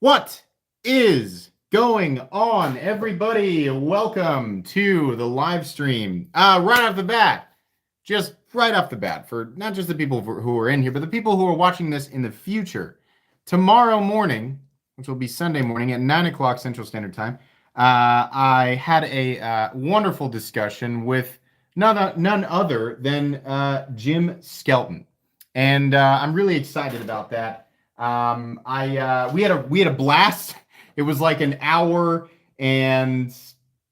What is going on, everybody? Welcome to the live stream. Right off the bat, just right off the bat, for not just the people who are in here, but the people who are watching this in the future. Tomorrow morning, which will be Sunday morning at 9 o'clock Central Standard Time, I had a wonderful discussion with none other than Jim Skelton. And I'm really excited about that. We had a blast. It was like an hour and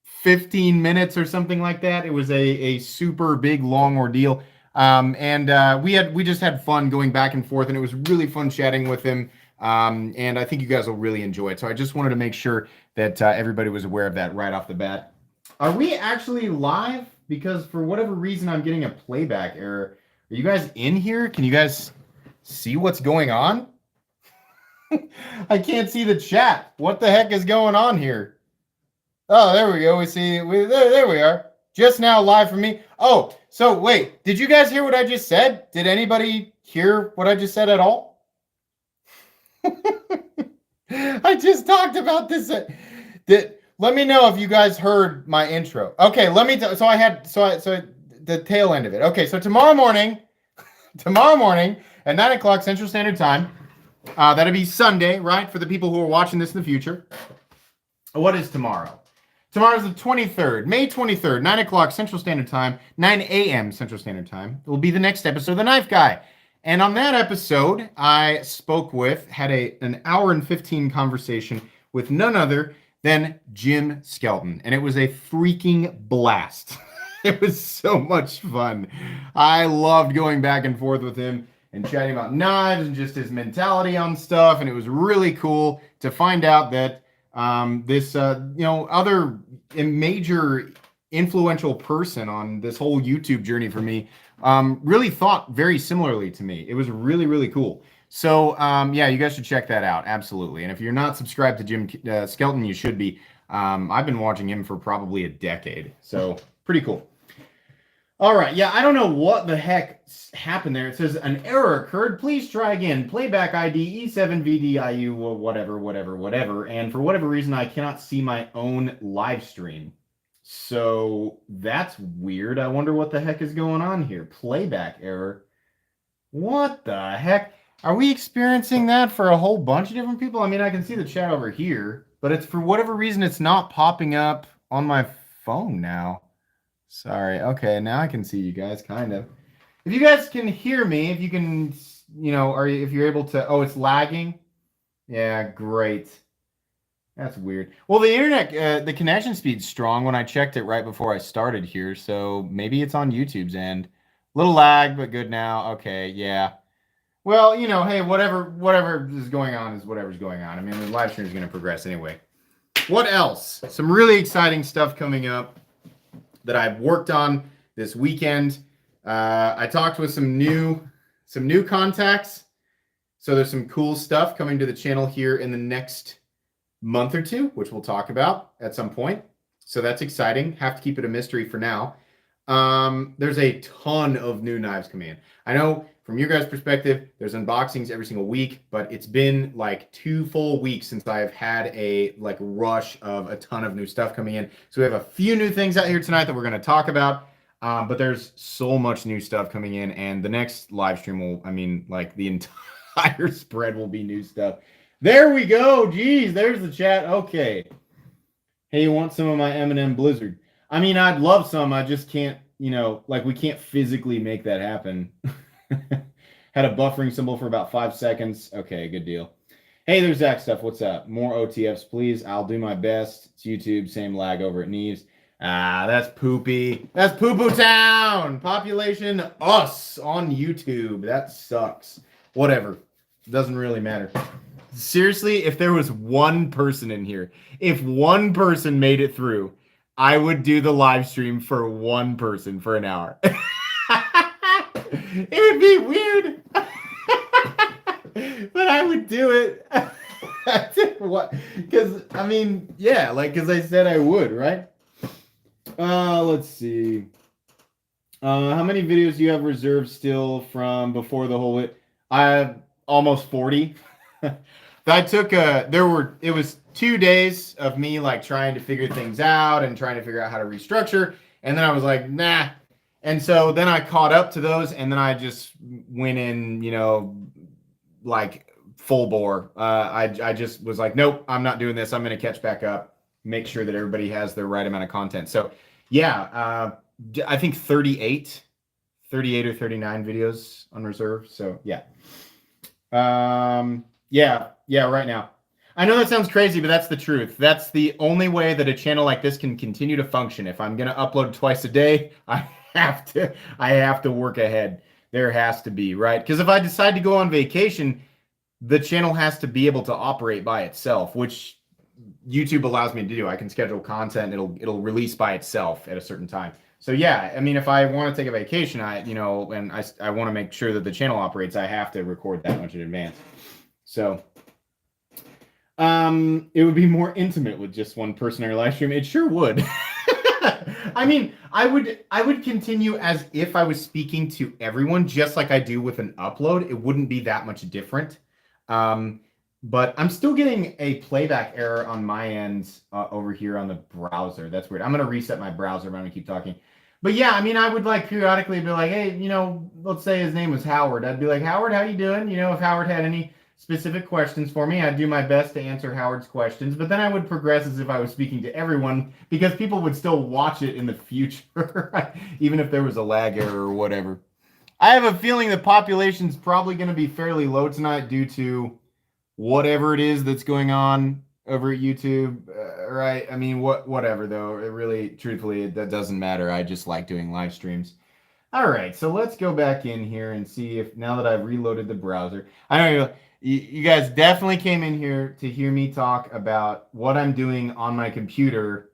15 minutes or something like that. It was a super big long ordeal. We just had fun going back and forth, and it was really fun chatting with him. And I think you guys will really enjoy it. So I just wanted to make sure that everybody was aware of that right off the bat. Are we actually live? Because for whatever reason, I'm getting a playback error. Are you guys in here? Can you guys see what's going on? I can't see the chat. What the heck is going on here? Oh, there we go. There we are. Just now live for me. Oh, so wait, did you guys hear what I just said? Did anybody hear what I just said at all? I just talked about this. Let me know if you guys heard my intro. Okay, let me so the tail end of it. Okay, so tomorrow morning at 9 o'clock Central Standard Time, that'll be Sunday, right? For the people who are watching this in the future. What is tomorrow? Tomorrow's the 23rd, May 23rd, 9 o'clock Central Standard Time, 9 a.m. Central Standard Time. It will be the next episode of The Knife Guy. And on that episode, I had an hour and 15 conversation with none other than Jim Skelton. And it was a freaking blast. It was so much fun. I loved going back and forth with him and chatting about knives and just his mentality on stuff. And it was really cool to find out that this other major influential person on this whole YouTube journey for me really thought very similarly to me. It was really, really cool. So, yeah, you guys should check that out. Absolutely. And if you're not subscribed to Jim Skelton, you should be. I've been watching him for probably a decade. So, pretty cool. All right. Yeah, I don't know what the heck happened there. It says an error occurred. Please try again. Playback ID E7VDIU, whatever. And for whatever reason, I cannot see my own live stream. So that's weird. I wonder what the heck is going on here. Playback error. What the heck? Are we experiencing that for a whole bunch of different people? I mean, I can see the chat over here, but it's for whatever reason, it's not popping up on my phone now. Sorry. Okay, now I can see you guys, kind of. If you guys can hear me, if you can, if you're able to... Oh, it's lagging? Yeah, great. That's weird. Well, the internet, the connection speed's strong when I checked it right before I started here, so maybe it's on YouTube's end. Little lag, but good now. Okay, yeah. Well, hey, whatever is going on is whatever's going on. I mean, the live stream is going to progress anyway. What else? Some really exciting stuff coming up that I've worked on this weekend. I talked with some new contacts. So there's some cool stuff coming to the channel here in the next month or two, which we'll talk about at some point. So that's exciting. Have to keep it a mystery for now. There's a ton of new knives coming in. I know from your guys' perspective, there's unboxings every single week, but it's been like 2 full weeks since I've had a rush of a ton of new stuff coming in. So we have a few new things out here tonight that we're going to talk about. But there's so much new stuff coming in, and the next live stream will, the entire spread will be new stuff. There we go. Jeez, there's the chat. Okay. Hey, you want some of my M&M Blizzard? I mean, I'd love some. I just can't, we can't physically make that happen. Had a buffering symbol for about 5 seconds. Okay, good deal. Hey, there's Zach Stuff. What's up? More OTFs, please. I'll do my best. It's YouTube. Same lag over at Neves. That's poopy. That's poo-poo town. Population us on YouTube. That sucks. Whatever. Doesn't really matter. Seriously, if there was one person in here, if one person made it through, I would do the live stream for one person for an hour. It would be weird. But I would do it. What? Because, because I said I would, right? Let's see. How many videos do you have reserved still from before the whole... I have almost 40. it was 2 days of me like trying to figure things out and trying to figure out how to restructure. And then I was like, nah. And so then I caught up to those, and then I just went in, like full bore. I just was like, nope, I'm not doing this. I'm going to catch back up, make sure that everybody has the right amount of content. So yeah, I think 38 or 39 videos on reserve. So yeah. Yeah, right now. I know that sounds crazy, but that's the truth. That's the only way that a channel like this can continue to function. If I'm going to upload twice a day, I have to work ahead. There has to be, right? Because if I decide to go on vacation, the channel has to be able to operate by itself, which YouTube allows me to do. I can schedule content, it'll release by itself at a certain time. So yeah, I mean, if I want to take a vacation, I want to make sure that the channel operates, I have to record that much in advance. So it would be more intimate with just one person in our live stream. It sure would. I mean, I would continue as if I was speaking to everyone, just like I do with an upload. It wouldn't be that much different. But I'm still getting a playback error on my end over here on the browser. That's weird. I'm going to reset my browser, but I'm going to keep talking. But yeah, I mean, I would like periodically be like, hey, let's say his name was Howard. I'd be like, Howard, how you doing? If Howard had any specific questions for me, I'd do my best to answer Howard's questions. But then I would progress as if I was speaking to everyone, because people would still watch it in the future, even if there was a lag error or whatever. I have a feeling the population's probably going to be fairly low tonight due to whatever it is that's going on over at YouTube, right? I mean, whatever, though. It really, truthfully, that doesn't matter. I just like doing live streams. All right, so let's go back in here and see if, now that I've reloaded the browser, I know you guys definitely came in here to hear me talk about what I'm doing on my computer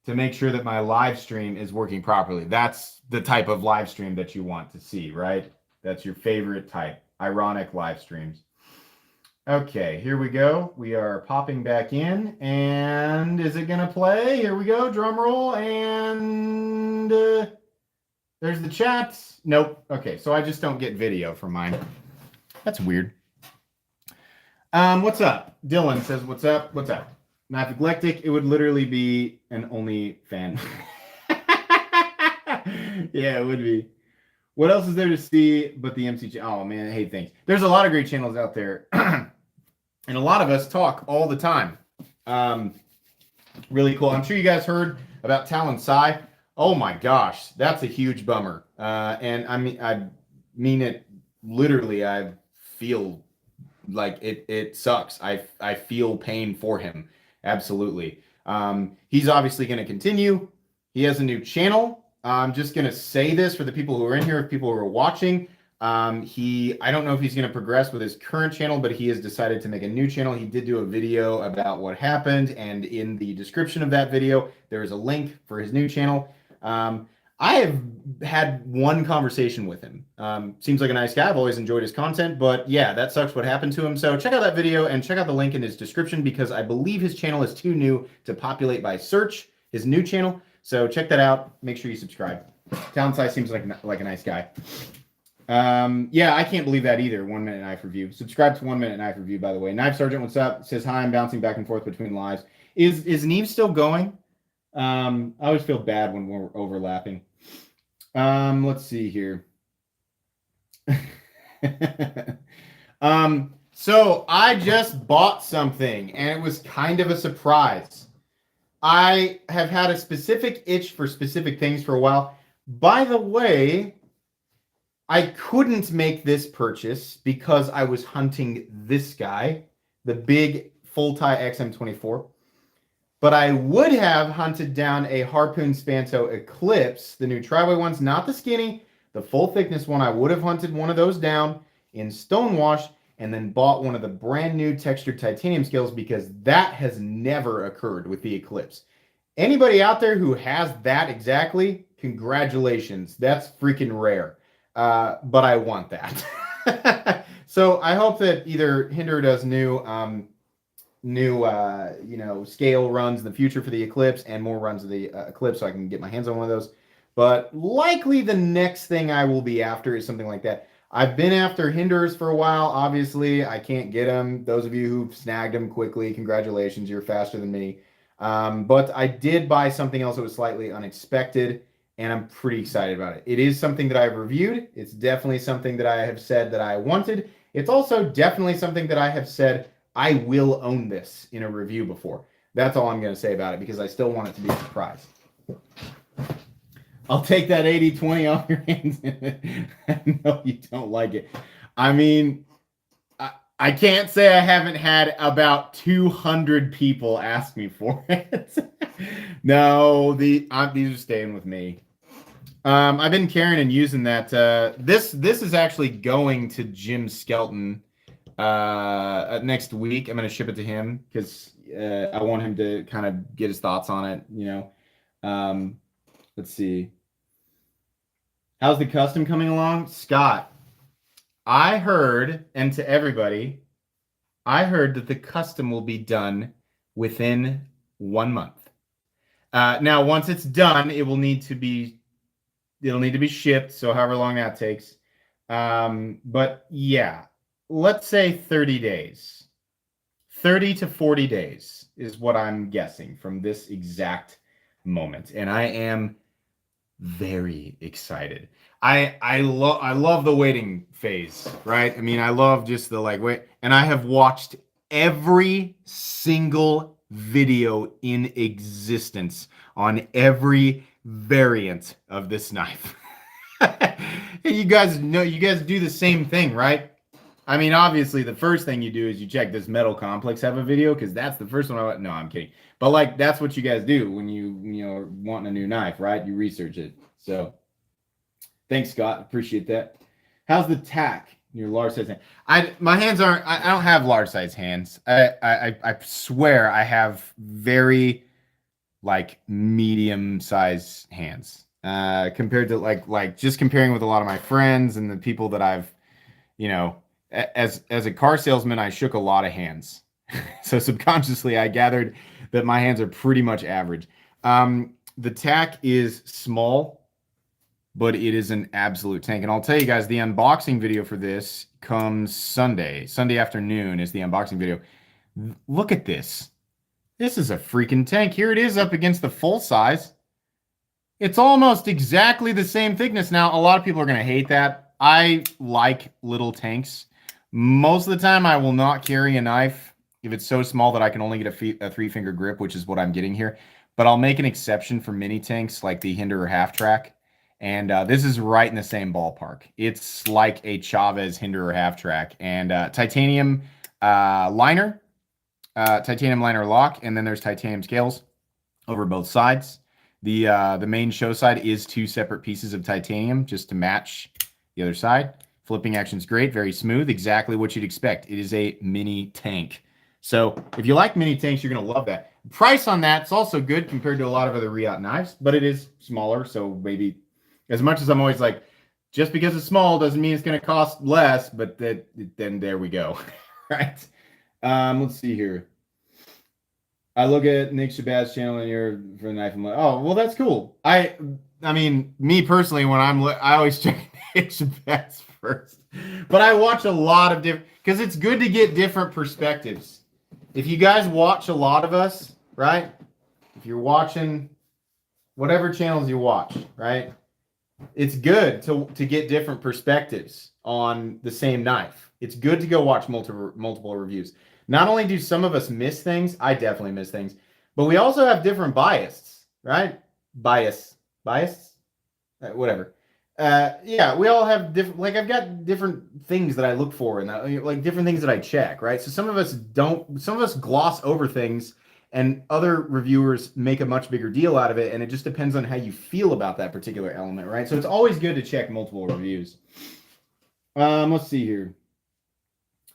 to make sure that my live stream is working properly. That's the type of live stream that you want to see, right? That's your favorite type, ironic live streams. Okay, here we go. We are popping back in, and is it gonna play? Here we go, drum roll, and there's the chat. Nope. Okay, so I just don't get video from mine. That's weird. What's up? Dylan says, what's up? What's up? Not eclectic. It would literally be an only fan. Yeah, it would be. What else is there to see but the MC? Oh man, hey, thanks. There's a lot of great channels out there, and a lot of us talk all the time. Really cool. I'm sure you guys heard about Talon Sai. Oh my gosh, that's a huge bummer. And I mean it literally. I feel like it sucks. I feel pain for him. Absolutely. He's obviously going to continue. He has a new channel. I'm just going to say this for the people who are in here, if people who are watching. I don't know if he's going to progress with his current channel, but he has decided to make a new channel. He did do a video about what happened, and in the description of that video, there is a link for his new channel. I have had one conversation with him. Seems like a nice guy. I've always enjoyed his content, but yeah, that sucks what happened to him. So check out that video and check out the link in his description, because I believe his channel is too new to populate by search, his new channel. So check that out. Make sure you subscribe. Talon Sai seems like a nice guy. Yeah, I can't believe that either. 1 Minute Knife Review. Subscribe to 1 Minute Knife Review, by the way. Knife Sergeant, what's up? Says, hi, I'm bouncing back and forth between lives. Is Neve still going? I always feel bad when we're overlapping. Let's see here. So I just bought something, and it was kind of a surprise. I have had a specific itch for specific things for a while. By the way, I couldn't make this purchase because I was hunting this guy, the big full-tie XM24. But I would have hunted down a Harpoon Spanto Eclipse, the new tri-way ones, not the skinny, the full thickness one. I would have hunted one of those down in Stonewash and then bought one of the brand new textured titanium scales, because that has never occurred with the Eclipse. Anybody out there who has that exactly, congratulations. That's freaking rare. But I want that. So I hope that either Hinder does new scale runs in the future for the Eclipse, and more runs of the Eclipse, so I can get my hands on one of those. But likely the next thing I will be after is something like that. I've been after Hinders for a while. Obviously, I can't get them. Those of you who've snagged them quickly, congratulations, you're faster than me. But I did buy something else that was slightly unexpected, and I'm pretty excited about it. It is something that I've reviewed. It's definitely something that I have said that I wanted. It's also definitely something that I have said I will own this in a review before. That's all I'm going to say about it because I still want it to be a surprise. I'll take that 80-20 off your hands. I know you don't like it. I mean, I can't say I haven't had about 200 people ask me for it. No, these are staying with me. I've been carrying and using that. This is actually going to Jim Skelton next week. I'm going to ship it to him because I want him to kind of get his thoughts on it. You know, let's see. How's the custom coming along, Scott? I heard, and to everybody, I heard that the custom will be done within 1 month. Now, once it's done, it'll need to be shipped. So however long that takes. But yeah, let's say 30 days. 30 to 40 days is what I'm guessing from this exact moment. And I am very excited. I love the waiting phase, right? I mean, I love just the wait. And I have watched every single video in existence on every variant of this knife. You guys do the same thing, right? I mean, obviously, the first thing you do is you check, does Metal Complex have a video? Because that's the first one. No, I'm kidding. But that's what you guys do when you are wanting a new knife, right? You research it. So, thanks, Scott. Appreciate that. How's the tack in your large size hand? My hands aren't. I don't have large size hands. I swear I have very medium size hands compared to just comparing with a lot of my friends and the people that I've as a car salesman, I shook a lot of hands. So subconsciously, I gathered that my hands are pretty much average. The tack is small, but it is an absolute tank. And I'll tell you guys, the unboxing video for this comes Sunday. Sunday afternoon is the unboxing video. Look at this. This is a freaking tank. Here it is up against the full size. It's almost exactly the same thickness. Now, a lot of people are going to hate that. I like little tanks. Most of the time, I will not carry a knife if it's so small that I can only get a 3-finger grip, which is what I'm getting here. But I'll make an exception for mini tanks like the Hinder or Half Track. And this is right in the same ballpark. It's like a Chavez Hinder or Half Track. And titanium liner, titanium liner lock, and then there's titanium scales over both sides. The main show side is 2 separate pieces of titanium just to match the other side. Flipping action's great, very smooth, exactly what you'd expect. It is a mini tank. So if you like mini tanks, you're going to love that. Price on that's also good compared to a lot of other Riot knives, but it is smaller. So maybe as much as I'm always like, just because it's small doesn't mean it's going to cost less, but then there we go. Right. Let's see here. I look at Nick Shabazz channel and you're for the knife. I'm like, oh, well, that's cool. I mean, me personally, when I always check Nick Shabazz first, but I watch a lot of different, because it's good to get different perspectives. If you guys watch a lot of us, right? If you're watching whatever channels you watch, right? It's good to get different perspectives on the same knife. It's good to go watch multiple reviews. Not only do some of us miss things, I definitely miss things, but we also have different biases, right? Bias, whatever. Yeah, we all have different, I've got different things that I look for and different things that I check, right? So some of us gloss over things and other reviewers make a much bigger deal out of it. And it just depends on how you feel about that particular element, right? So it's always good to check multiple reviews. Let's see here.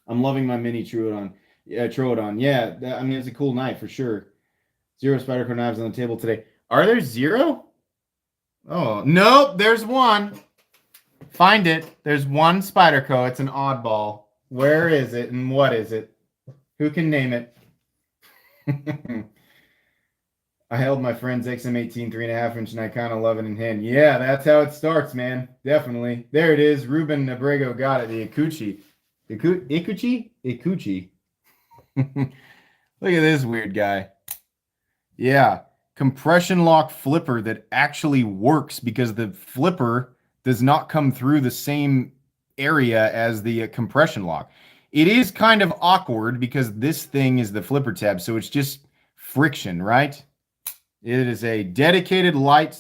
I'm loving my mini Troodon. Yeah, I mean, it's a cool knife for sure. 0 Spyderco knives on the table today. Are there 0? Oh, nope, there's one. Find it. There's one Spyderco. It's an oddball. Where is it and what is it? Who can name it? I held my friend's XM18 3.5 inch and I kind of love it in hand. Yeah, that's how it starts, man. Definitely. There it is. Ruben Abrego got it. The Ikuchi. Ikuchi? Look at this weird guy. Yeah. Compression lock flipper that actually works because the flipper does not come through the same area as the compression lock. It is kind of awkward because this thing is the flipper tab, so it's just friction, right? It is a dedicated light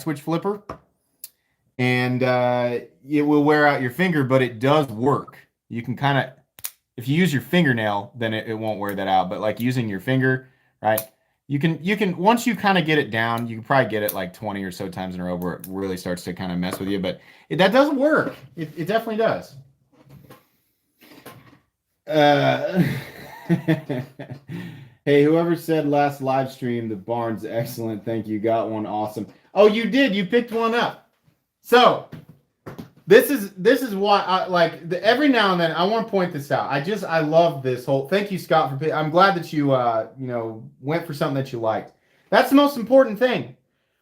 switch flipper, and it will wear out your finger, but it does work. You can kind of, if you use your fingernail, then it won't wear that out. But like using your finger, right? You can once you kind of get it down, you can probably get it like 20 or so times in a row where it really starts to kind of mess with you. But that does work. It definitely does. Hey, whoever said last live stream, the barn's excellent. Thank you. Got one. Awesome. Oh, you did. You picked one up. So this is why I like every now and then I want to point this out. I love this whole. Thank you, Scott, for. I'm glad that you went for something that you liked. That's the most important thing.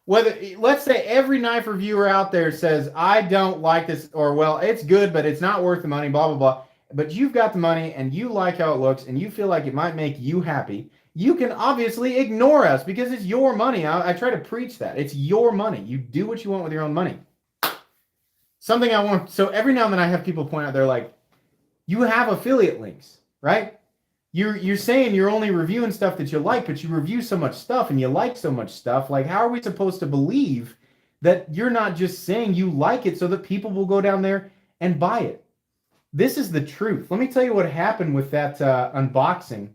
Whether let's say every knife reviewer out there says I don't like this, or well, it's good, but it's not worth the money. Blah blah blah. But you've got the money and you like how it looks and you feel like it might make you happy. You can obviously ignore us because it's your money. I try to preach that. It's your money. You do what you want with your own money. Something I want. So every now and then I have people point out, they're like, you have affiliate links, right? You're saying you're only reviewing stuff that you like, but you review so much stuff and you like so much stuff. Like, how are we supposed to believe that you're not just saying you like it so that people will go down there and buy it? This is the truth. Let me tell you what happened with that unboxing.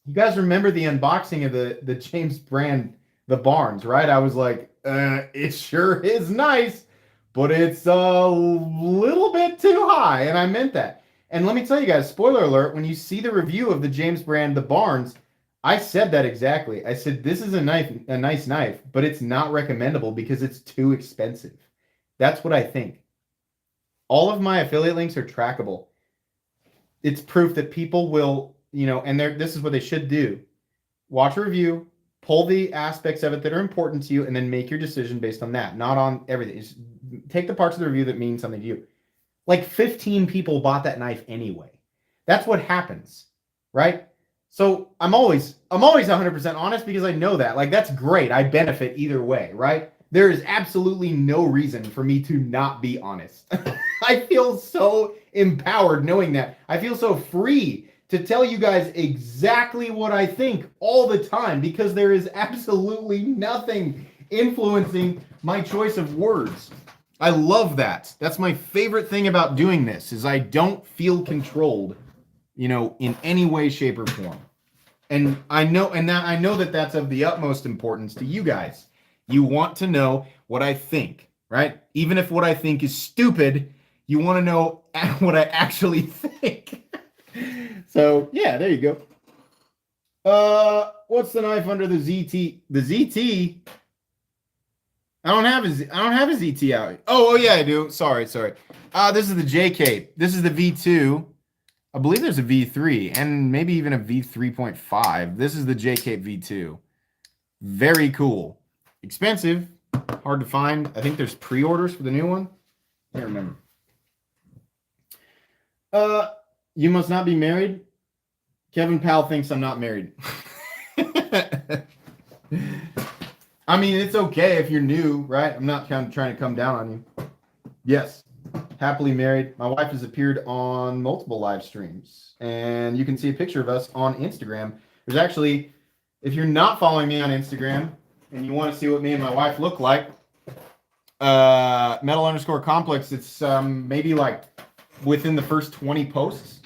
You guys remember the unboxing of the James brand, the Barnes, right? I was like, it sure is nice, but it's a little bit too high. And I meant that. And let me tell you guys, spoiler alert, when you see the review of the James brand, the Barnes, I said that exactly. I said, this is a nice knife, but it's not recommendable because it's too expensive. That's what I think. All of my affiliate links are trackable. It's proof that people will, and this is what they should do. Watch a review, pull the aspects of it that are important to you, and then make your decision based on that, not on everything. Just take the parts of the review that mean something to you. Like 15 people bought that knife anyway. That's what happens, right? So I'm always 100% honest because I know that. Like, that's great. I benefit either way, right? There is absolutely no reason for me to not be honest. I feel so empowered knowing that. I feel so free to tell you guys exactly what I think all the time because there is absolutely nothing influencing my choice of words. I love that. That's my favorite thing about doing this is I don't feel controlled, in any way, shape, or form. And I know that that's of the utmost importance to you guys. You want to know what I think, right? Even if what I think is stupid, you want to know what I actually think. So, yeah, there you go. What's the knife under the ZT? The ZT? I don't have a ZT out. Oh yeah, I do. Sorry. This is the JK. This is the V2. I believe there's a V3 and maybe even a V3.5. This is the JK V2. Very cool. Expensive, hard to find. I think there's pre-orders for the new one. I can't remember. You must not be married. Kevin Powell thinks I'm not married. I mean, it's okay if you're new, right? I'm not trying to come down on you. Yes, happily married. My wife has appeared on multiple live streams, and you can see a picture of us on Instagram. There's actually, if you're not following me on Instagram, and you want to see what me and my wife look like, metal_complex, it's maybe like within the first 20 posts.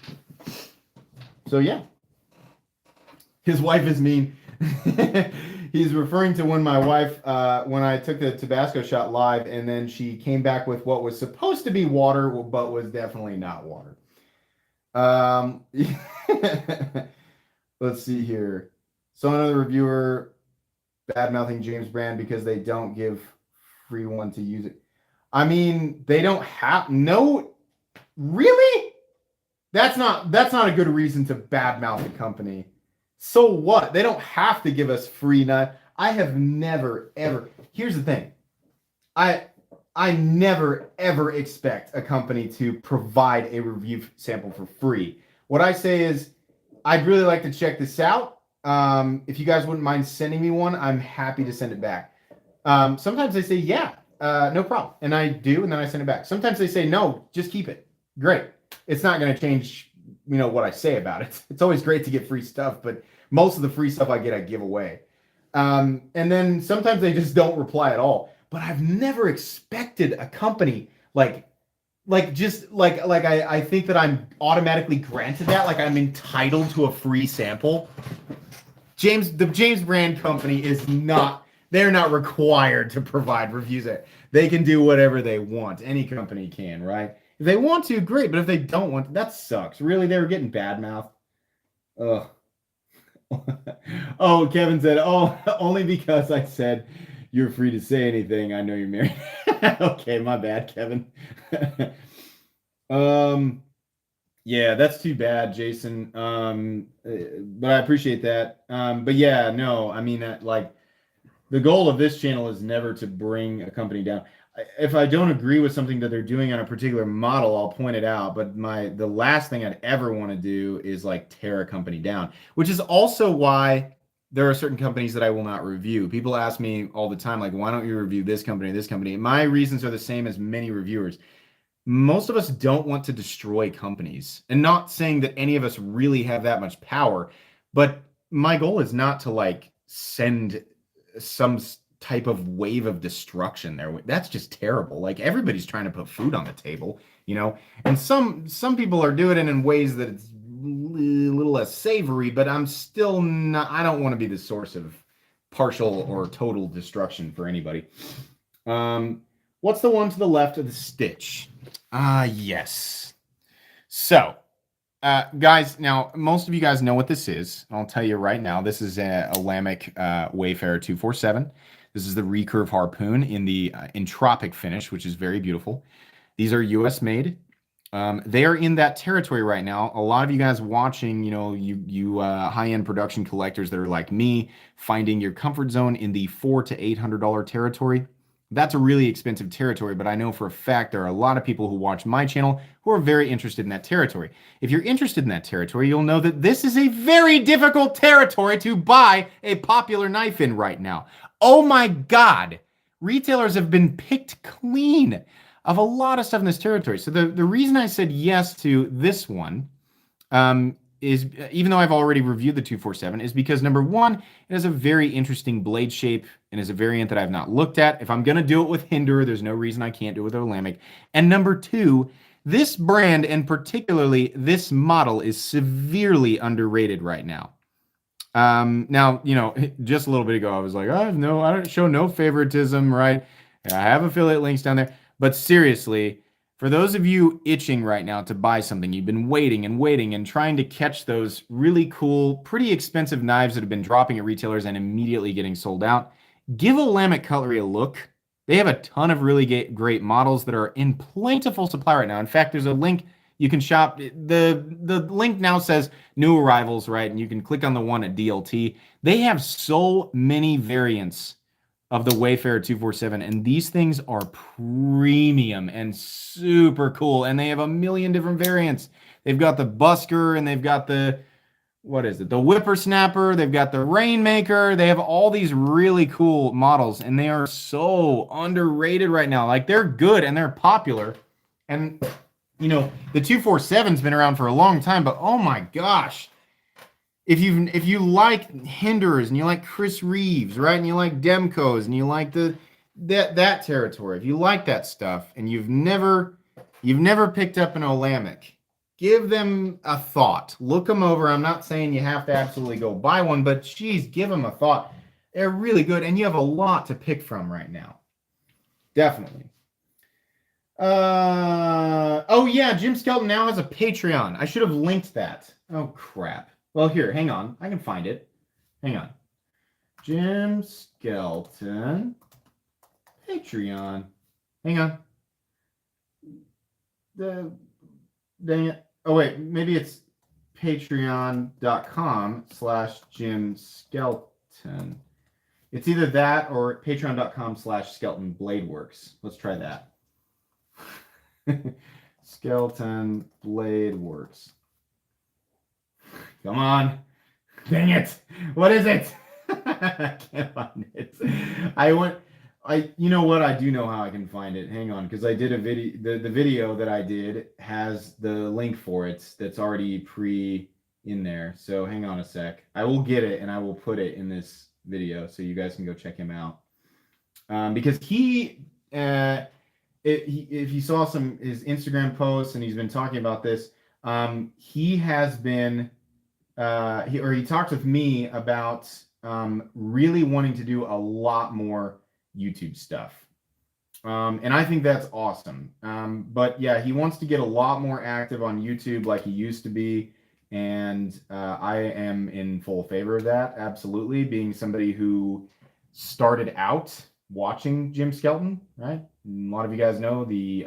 So yeah. His wife is mean. He's referring to when my wife, when I took the Tabasco shot live, and then she came back with what was supposed to be water, but was definitely not water. Let's see here. So another reviewer bad-mouthing James brand because they don't give free one to use it. I mean, they don't have no. Really? That's not a good reason to badmouth a company. So what? They don't have to give us free knife. I have never ever. Here's the thing. I never ever expect a company to provide a review sample for free. What I say is, I'd really like to check this out. If you guys wouldn't mind sending me one, I'm happy to send it back. Sometimes they say, yeah, no problem. And I do, and then I send it back. Sometimes they say, no, just keep it. Great. It's not going to change, what I say about it. It's always great to get free stuff, but most of the free stuff I get, I give away. And then sometimes they just don't reply at all. But I've never expected a company I think that I'm automatically granted that, like I'm entitled to a free sample. The James Brand Company they're not required to provide reviews. They can do whatever they want. Any company can, right? If they want to, great. But if they don't want to, that sucks. Really, they were getting bad mouth. Ugh. Oh, Kevin said, oh, only because I said you're free to say anything. I know you're married. Okay, my bad, Kevin. Yeah, that's too bad, Jason. But I appreciate that. But yeah, no, I mean, the goal of this channel is never to bring a company down. If I don't agree with something that they're doing on a particular model, I'll point it out. But the last thing I'd ever want to do is like tear a company down, which is also why there are certain companies that I will not review. People ask me all the time, like, why don't you review this company, this company? My reasons are the same as many reviewers. Most of us don't want to destroy companies, and not saying that any of us really have that much power, but my goal is not to like send some type of wave of destruction there. That's just terrible. Like, everybody's trying to put food on the table, and some people are doing it in ways that it's a little less savory, but I don't want to be the source of partial or total destruction for anybody. What's the one to the left of the stitch? Yes. So, guys, now most of you guys know what this is. I'll tell you right now. This is a Lmax Wayfarer 247. This is the Recurve Harpoon in the Entropic finish, which is very beautiful. These are U.S. made. They are in that territory right now. A lot of you guys watching, you high-end production collectors that are like me, finding your comfort zone in the $400 to $800 territory. That's a really expensive territory, but I know for a fact there are a lot of people who watch my channel who are very interested in that territory. If you're interested in that territory, you'll know that this is a very difficult territory to buy a popular knife in right now. Oh my God. Retailers have been picked clean of a lot of stuff in this territory. So the reason I said yes to this one is, even though I've already reviewed the 247, is because number one, it has a very interesting blade shape and is a variant that I've not looked at. If I'm going to do it with Hinder, there's no reason I can't do it with Willamette. And number two, this brand and particularly this model is severely underrated right now. Now, just a little bit ago, I was like, I don't show no favoritism, right? I have affiliate links down there. But seriously, for those of you itching right now to buy something, you've been waiting and trying to catch those really cool, pretty expensive knives that have been dropping at retailers and immediately getting sold out, give Willamette Cutlery a look. They have a ton of really great models that are in plentiful supply right now. In fact, there's a link you can shop. The link now says new arrivals, right? And you can click on the one at DLT. They have so many variants of the Wayfarer 247, and these things are premium and super cool, and they have a million different variants. They've got the busker, and they've got the whippersnapper, they've got the rainmaker. They have all these really cool models, and they are so underrated right now. Like, they're good and they're popular, and the 247's been around for a long time, but oh my gosh, if you like Hinders and you like Chris Reeves, right, and you like Demkos and you like that territory, if you like that stuff and you've never picked up an Willamette, give them a thought. Look them over. I'm not saying you have to absolutely go buy one, but geez, give them a thought. They're really good, and you have a lot to pick from right now. Definitely. Oh yeah, Jim Skelton now has a Patreon. I should have linked that. Oh crap. Well, here, hang on. I can find it. Hang on. Jim Skelton Patreon. Hang on. Dang it. Oh wait, maybe it's patreon.com/Jim Skelton. It's either that or patreon.com/Skelton Blade Works. Let's try that. Skelton Blade Works. Come on. Dang it. What is it? I can't find it. You know what? I do know how I can find it. Hang on, because I did a video. The video that I did has the link for it that's already in there. So hang on a sec. I will get it and I will put it in this video so you guys can go check him out. Because if you saw his Instagram posts and he's been talking about this, he has been he talked with me about really wanting to do a lot more YouTube stuff. And I think that's awesome. But yeah, he wants to get a lot more active on YouTube like he used to be. And I am in full favor of that. Absolutely. Being somebody who started out watching Jim Skelton, right? A lot of you guys know the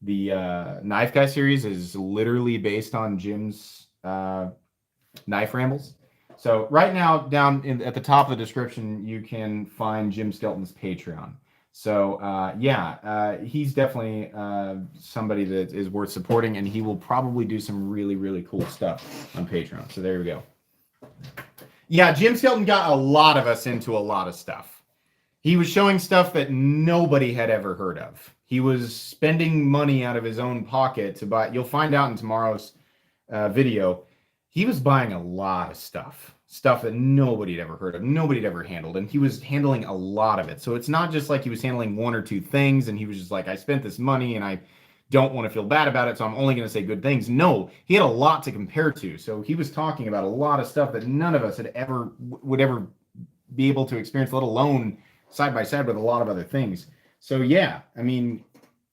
Knife Guy series is literally based on Jim's knife rambles. So right now, down at the top of the description, you can find Jim Skelton's Patreon. So he's definitely somebody that is worth supporting, and he will probably do some really, really cool stuff on Patreon. So there we go. Yeah, Jim Skelton got a lot of us into a lot of stuff. He was showing stuff that nobody had ever heard of. He was spending money out of his own pocket to buy. You'll find out in tomorrow's video. He was buying a lot of stuff that nobody had ever heard of, nobody had ever handled, and he was handling a lot of it. So it's not just like he was handling one or two things, and he was just like, I spent this money, and I don't want to feel bad about it, so I'm only going to say good things. No, he had a lot to compare to. So he was talking about a lot of stuff that none of us would ever be able to experience, let alone side by side with a lot of other things. So yeah, I mean,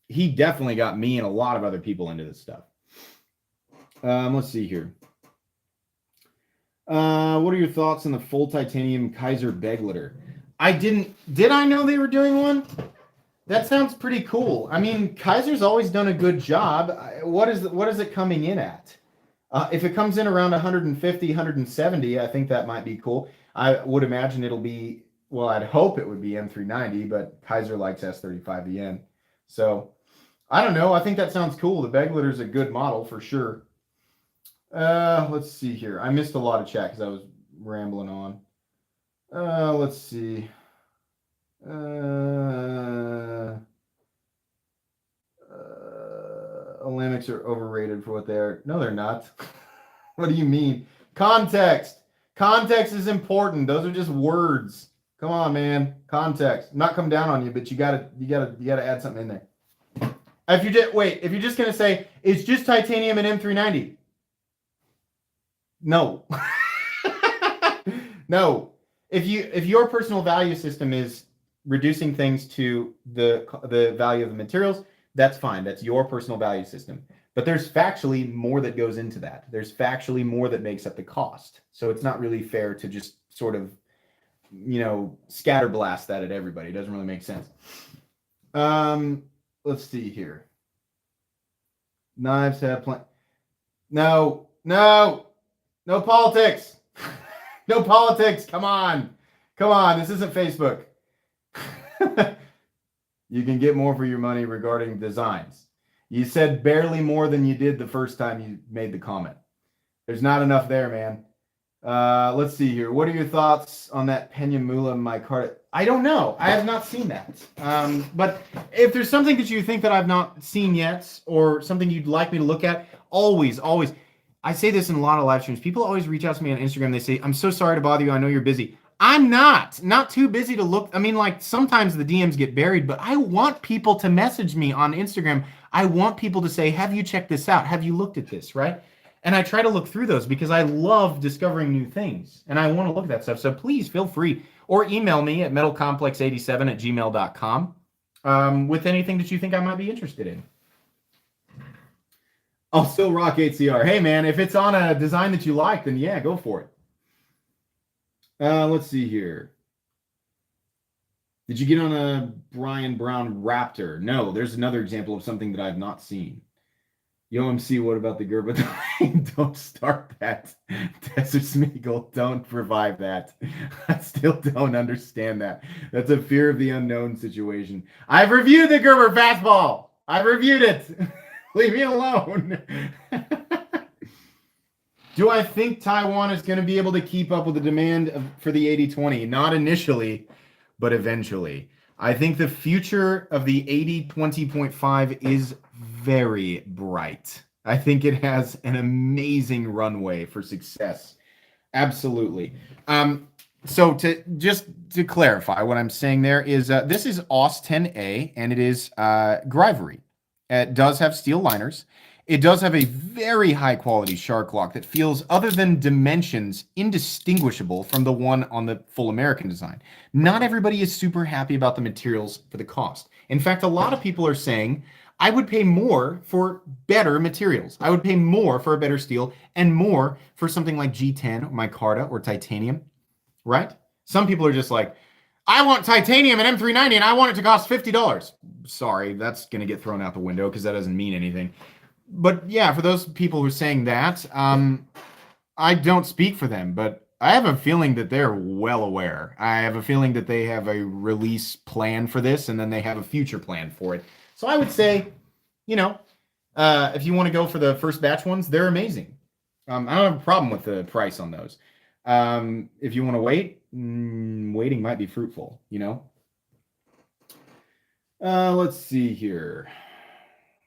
he definitely got me and a lot of other people into this stuff. Let's see here. What are your thoughts on the full titanium Kaiser Begletter? Did I know they were doing one? That sounds pretty cool. I mean, Kaiser's always done a good job. What is it coming in at? If it comes in around 150, 170, I think that might be cool. I would imagine it'll be, well, I'd hope it would be M390, but Kaiser likes S35VN. So, I don't know. I think that sounds cool. The Begletter's a good model for sure. Let's see here. I missed a lot of chat because I was rambling on. Let's see. Lmax are overrated for what they are. No, they're not. What do you mean? Context. Context is important. Those are just words. Come on, man. Context. Not come down on you, but you gotta add something in there. If you're just gonna say it's just titanium and M390. No. No. If your personal value system is reducing things to the value of the materials, that's fine. That's your personal value system. But there's factually more that goes into that. There's factually more that makes up the cost. So it's not really fair to just sort of, scatterblast that at everybody. It doesn't really make sense. Let's see here. Knives have No politics. No politics. Come on. This isn't Facebook. You can get more for your money regarding designs. You said barely more than you did the first time you made the comment. There's not enough there, man. Let's see here. What are your thoughts on that Peñamula micarta? I don't know. I have not seen that. But if there's something that you think that I've not seen yet, or something you'd like me to look at, always. I say this in a lot of live streams. People always reach out to me on Instagram. They say, I'm so sorry to bother you. I know you're busy. I'm not too busy to look. I mean, like, sometimes the DMs get buried, but I want people to message me on Instagram. I want people to say, have you checked this out? Have you looked at this, right? And I try to look through those because I love discovering new things and I want to look at that stuff. So please feel free, or email me at metalcomplex87@gmail.com with anything that you think I might be interested in. I'll still rock 8CR. Hey, man, if it's on a design that you like, then yeah, go for it. Let's see here. Did you get on a Brian Brown Raptor? No, there's another example of something that I've not seen. UMC, what about the Gerber? Don't start that. Desert Smeagol, don't revive that. I still don't understand that. That's a fear of the unknown situation. I've reviewed the Gerber fastball. I've reviewed it. Leave me alone. Do I think Taiwan is going to be able to keep up with the demand for the 80-20? Not initially, but eventually. I think the future of the 80-20.5 is very bright. I think it has an amazing runway for success. Absolutely. So to clarify, what I'm saying there is this is AUS 10A, and it is Grivery. It does have steel liners. It does have a very high quality shark lock that feels, other than dimensions, indistinguishable from the one on the full American design. Not everybody is super happy about the materials for the cost. In fact, a lot of people are saying, I would pay more for better materials. I would pay more for a better steel and more for something like G10, micarta, or titanium, right? Some people are just like, I want titanium and M390 and I want it to cost $50. Sorry, that's going to get thrown out the window because that doesn't mean anything. But yeah, for those people who are saying that, I don't speak for them, but I have a feeling that they're well aware. I have a feeling that they have a release plan for this, and then they have a future plan for it. So I would say, if you want to go for the first batch ones, they're amazing. I don't have a problem with the price on those. If you want to wait, waiting might be fruitful, Let's see here.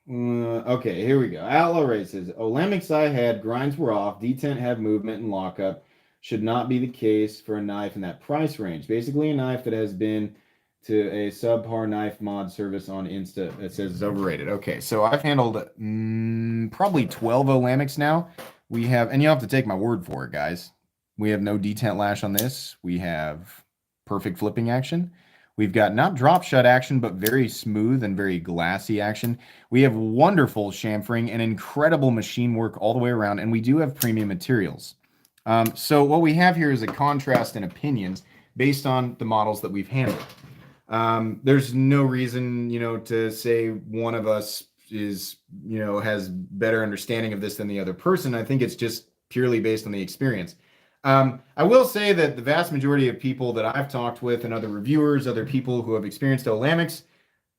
Okay, here we go. Outlaw races. Lmax I had, grinds were off, detent had movement and lockup. Should not be the case for a knife in that price range. Basically a knife that has been to a subpar knife mod service on Insta that says is overrated. Okay, so I've handled probably 12 Lmax now. We have, and you have to take my word for it, guys. We have no detent lash on this. We have perfect flipping action. We've got not drop shut action, but very smooth and very glassy action. We have wonderful chamfering and incredible machine work all the way around, and we do have premium materials. So what we have here is a contrast in opinions based on the models that we've handled. There's no reason, to say one of us is, has better understanding of this than the other person. I think it's just purely based on the experience. I will say that the vast majority of people that I've talked with and other reviewers, other people who have experienced Lmax,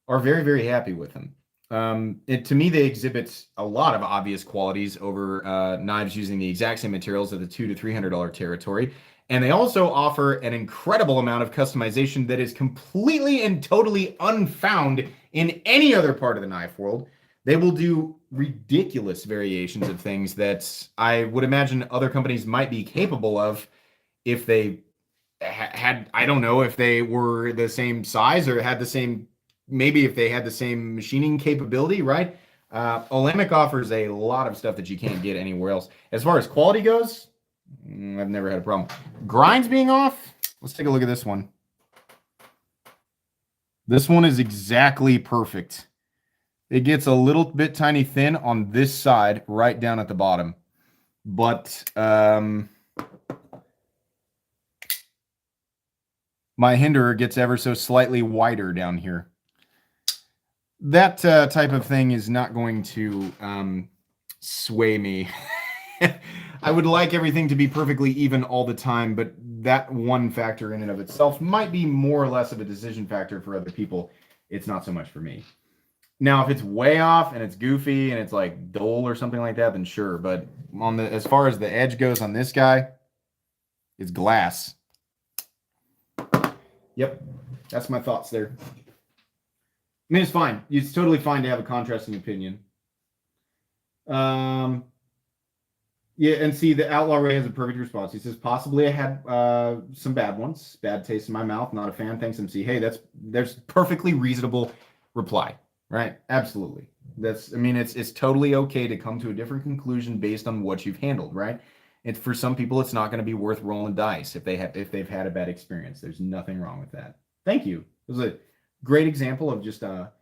are very, very happy with them. To me, they exhibit a lot of obvious qualities over knives using the exact same materials at the $200 to $300 territory. And they also offer an incredible amount of customization that is completely and totally unfound in any other part of the knife world. They will do ridiculous variations of things that I would imagine other companies might be capable of if they had, I don't know, if they were the same size or had the same, maybe if they had the same machining capability, right? Lmax offers a lot of stuff that you can't get anywhere else. As far as quality goes, I've never had a problem. Grinds being off, let's take a look at this one. This one is exactly perfect. It gets a little bit tiny thin on this side, right down at the bottom. But my hinderer gets ever so slightly wider down here. That type of thing is not going to sway me. I would like everything to be perfectly even all the time, but that one factor in and of itself might be more or less of a decision factor for other people. It's not so much for me. Now, if it's way off and it's goofy and it's like dull or something like that, then sure. But as far as the edge goes on this guy, it's glass. Yep, that's my thoughts there. I mean, it's fine. It's totally fine to have a contrasting opinion. Yeah, and see, the Outlaw Ray has a perfect response. He says, possibly I had some bad ones. Bad taste in my mouth. Not a fan. Thanks, MC. Hey, there's perfectly reasonable reply. Right, absolutely. It's totally okay to come to a different conclusion based on what you've handled, right? And for some people, it's not going to be worth rolling dice if they've had a bad experience. There's nothing wrong with that. Thank you. It was a great example of just a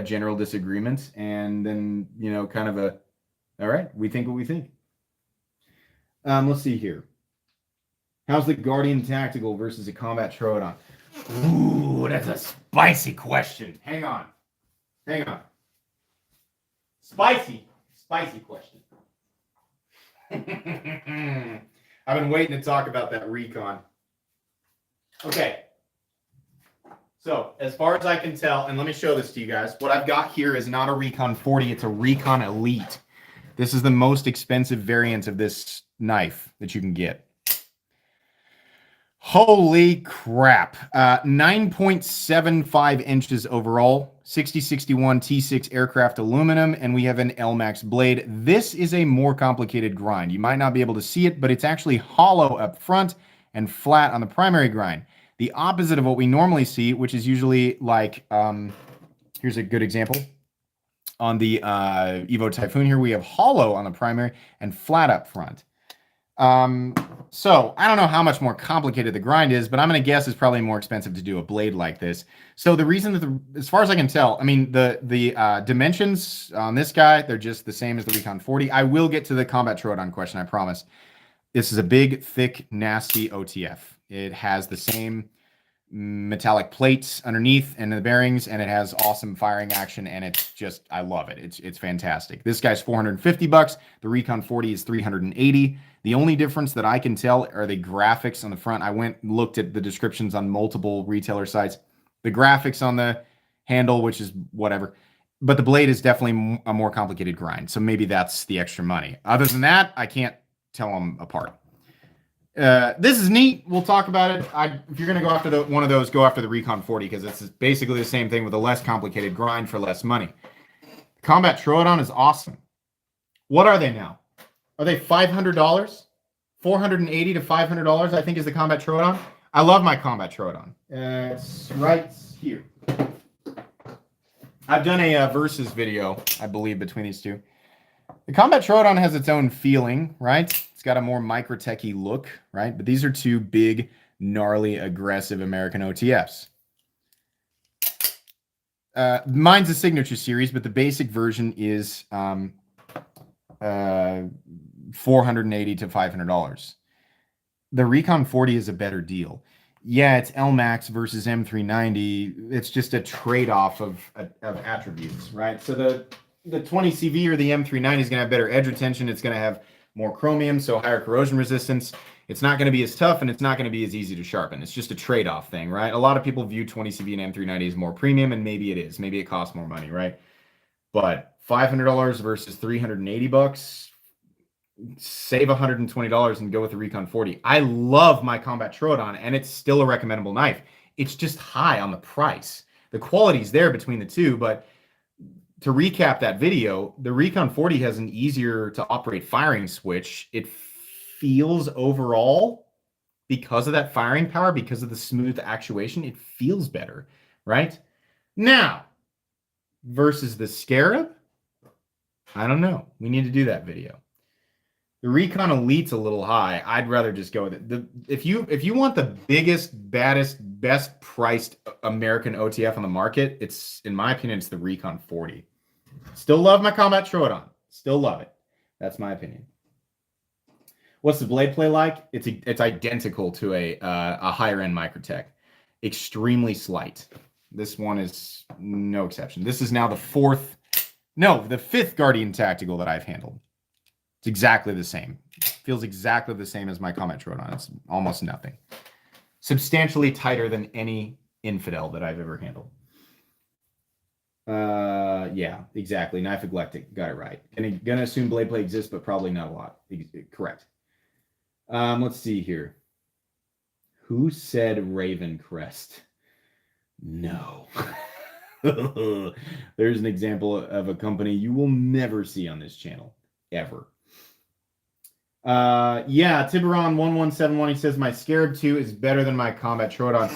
general disagreement, and then kind of a, all right, we think what we think. Let's see here. How's the Guardian Tactical versus a Combat Troodon? Ooh, that's a spicy question. Hang on. Spicy question. I've been waiting to talk about that Recon. Okay. So, as far as I can tell, and let me show this to you guys, what I've got here is not a Recon 40, it's a Recon Elite. This is the most expensive variant of this knife that you can get. Holy crap. 9.75 inches overall, 6061 T6 aircraft aluminum, and we have an Lmax Blade. This is a more complicated grind. You might not be able to see it, but it's actually hollow up front and flat on the primary grind. The opposite of what we normally see, which is usually like, here's a good example. On the Evo Typhoon here, we have hollow on the primary and flat up front. So I don't know how much more complicated the grind is, but I'm going to guess it's probably more expensive to do a blade like this. So the reason that, as far as I can tell, I mean, the dimensions on this guy, they're just the same as the Recon 40. I will get to the Combat Troodon question, I promise. This is a big, thick, nasty OTF. It has the same metallic plates underneath and the bearings, and it has awesome firing action, and it's just, I love it. It's fantastic. This guy's $450. The Recon 40 is $380. The only difference that I can tell are the graphics on the front. I went and looked at the descriptions on multiple retailer sites. The graphics on the handle, which is whatever, but the blade is definitely a more complicated grind, so maybe that's the extra money. Other than that, I can't tell them apart. This is neat. We'll talk about it. If you're going to go after one of those, go after the Recon 40, because it's basically the same thing with a less complicated grind for less money. Combat Troodon is awesome. What are they now? Are they $500? $480 to $500, I think, is the Combat Troodon. I love my Combat Troodon. It's right here. I've done a versus video, I believe, between these two. The Combat Troodon has its own feeling, right? It's got a more micro-techy look, right? But these are two big, gnarly, aggressive American OTFs. Mine's a signature series, but the basic version is $480 to $500. The Recon 40 is a better deal. Yeah, it's Lmax versus M390. It's just a trade-off of attributes, right? So the 20CV or the M390 is going to have better edge retention. It's going to have more chromium, so higher corrosion resistance. It's not going to be as tough, and it's not going to be as easy to sharpen. It's just a trade-off thing, right? A lot of people view 20CV and M390 as more premium, and maybe it is. Maybe it costs more money, right? But $500 versus $380, save $120 and go with the Recon 40. I love my Combat Troodon, and it's still a recommendable knife. It's just high on the price. The quality's there between the two, but to recap that video, the Recon 40 has an easier to operate firing switch. It feels overall, because of that firing power, because of the smooth actuation, it feels better, right? Now, versus the Scarab, I don't know. We need to do that video. The Recon Elite's a little high. I'd rather just go with it. If you want the biggest, baddest, best priced American OTF on the market, it's, in my opinion, it's the Recon 40. Still love my Combat Troodon. Still love it. That's my opinion. What's the blade play like? It's identical to a higher end Microtech. Extremely slight. This one is no exception. This is now the fifth Guardian Tactical that I've handled. It's exactly the same. Feels exactly the same as my Combat Troodon. It's almost nothing. Substantially tighter than any Infidel that I've ever handled. Yeah, exactly. Knife Eclectic. Got it right. Gonna assume blade play exists, but probably not a lot. Correct. Let's see here. Who said Raven Crest? No. There's an example of a company you will never see on this channel. Ever. Yeah, Tiburon1171, he says, my Scarab 2 is better than my Combat Troodon.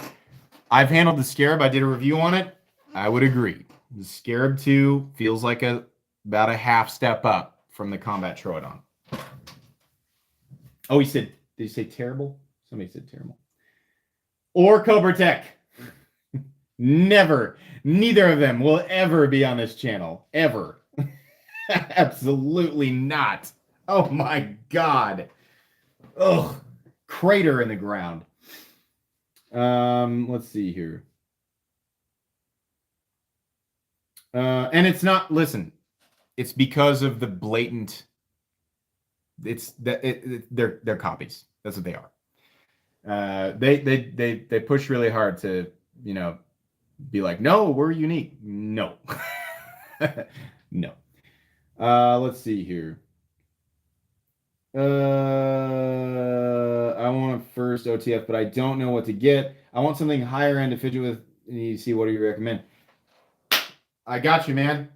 I've handled the Scarab. I did a review on it. I would agree. The Scarab 2 feels like about a half step up from the Combat Troodon. Oh, did he say terrible? Somebody said terrible. Or Cobra Tech. Never. Neither of them will ever be on this channel. Ever. Absolutely not. Oh my God. Ugh. Crater in the ground. Let's see here. And it's not, listen, it's because of the blatant. They're copies. That's what they are. They push really hard to, you know, be like, no, we're unique. No. No. Let's see here. I want a first OTF, but I don't know what to get. I want something higher end to fidget with. You see, what do you recommend? I got you, man.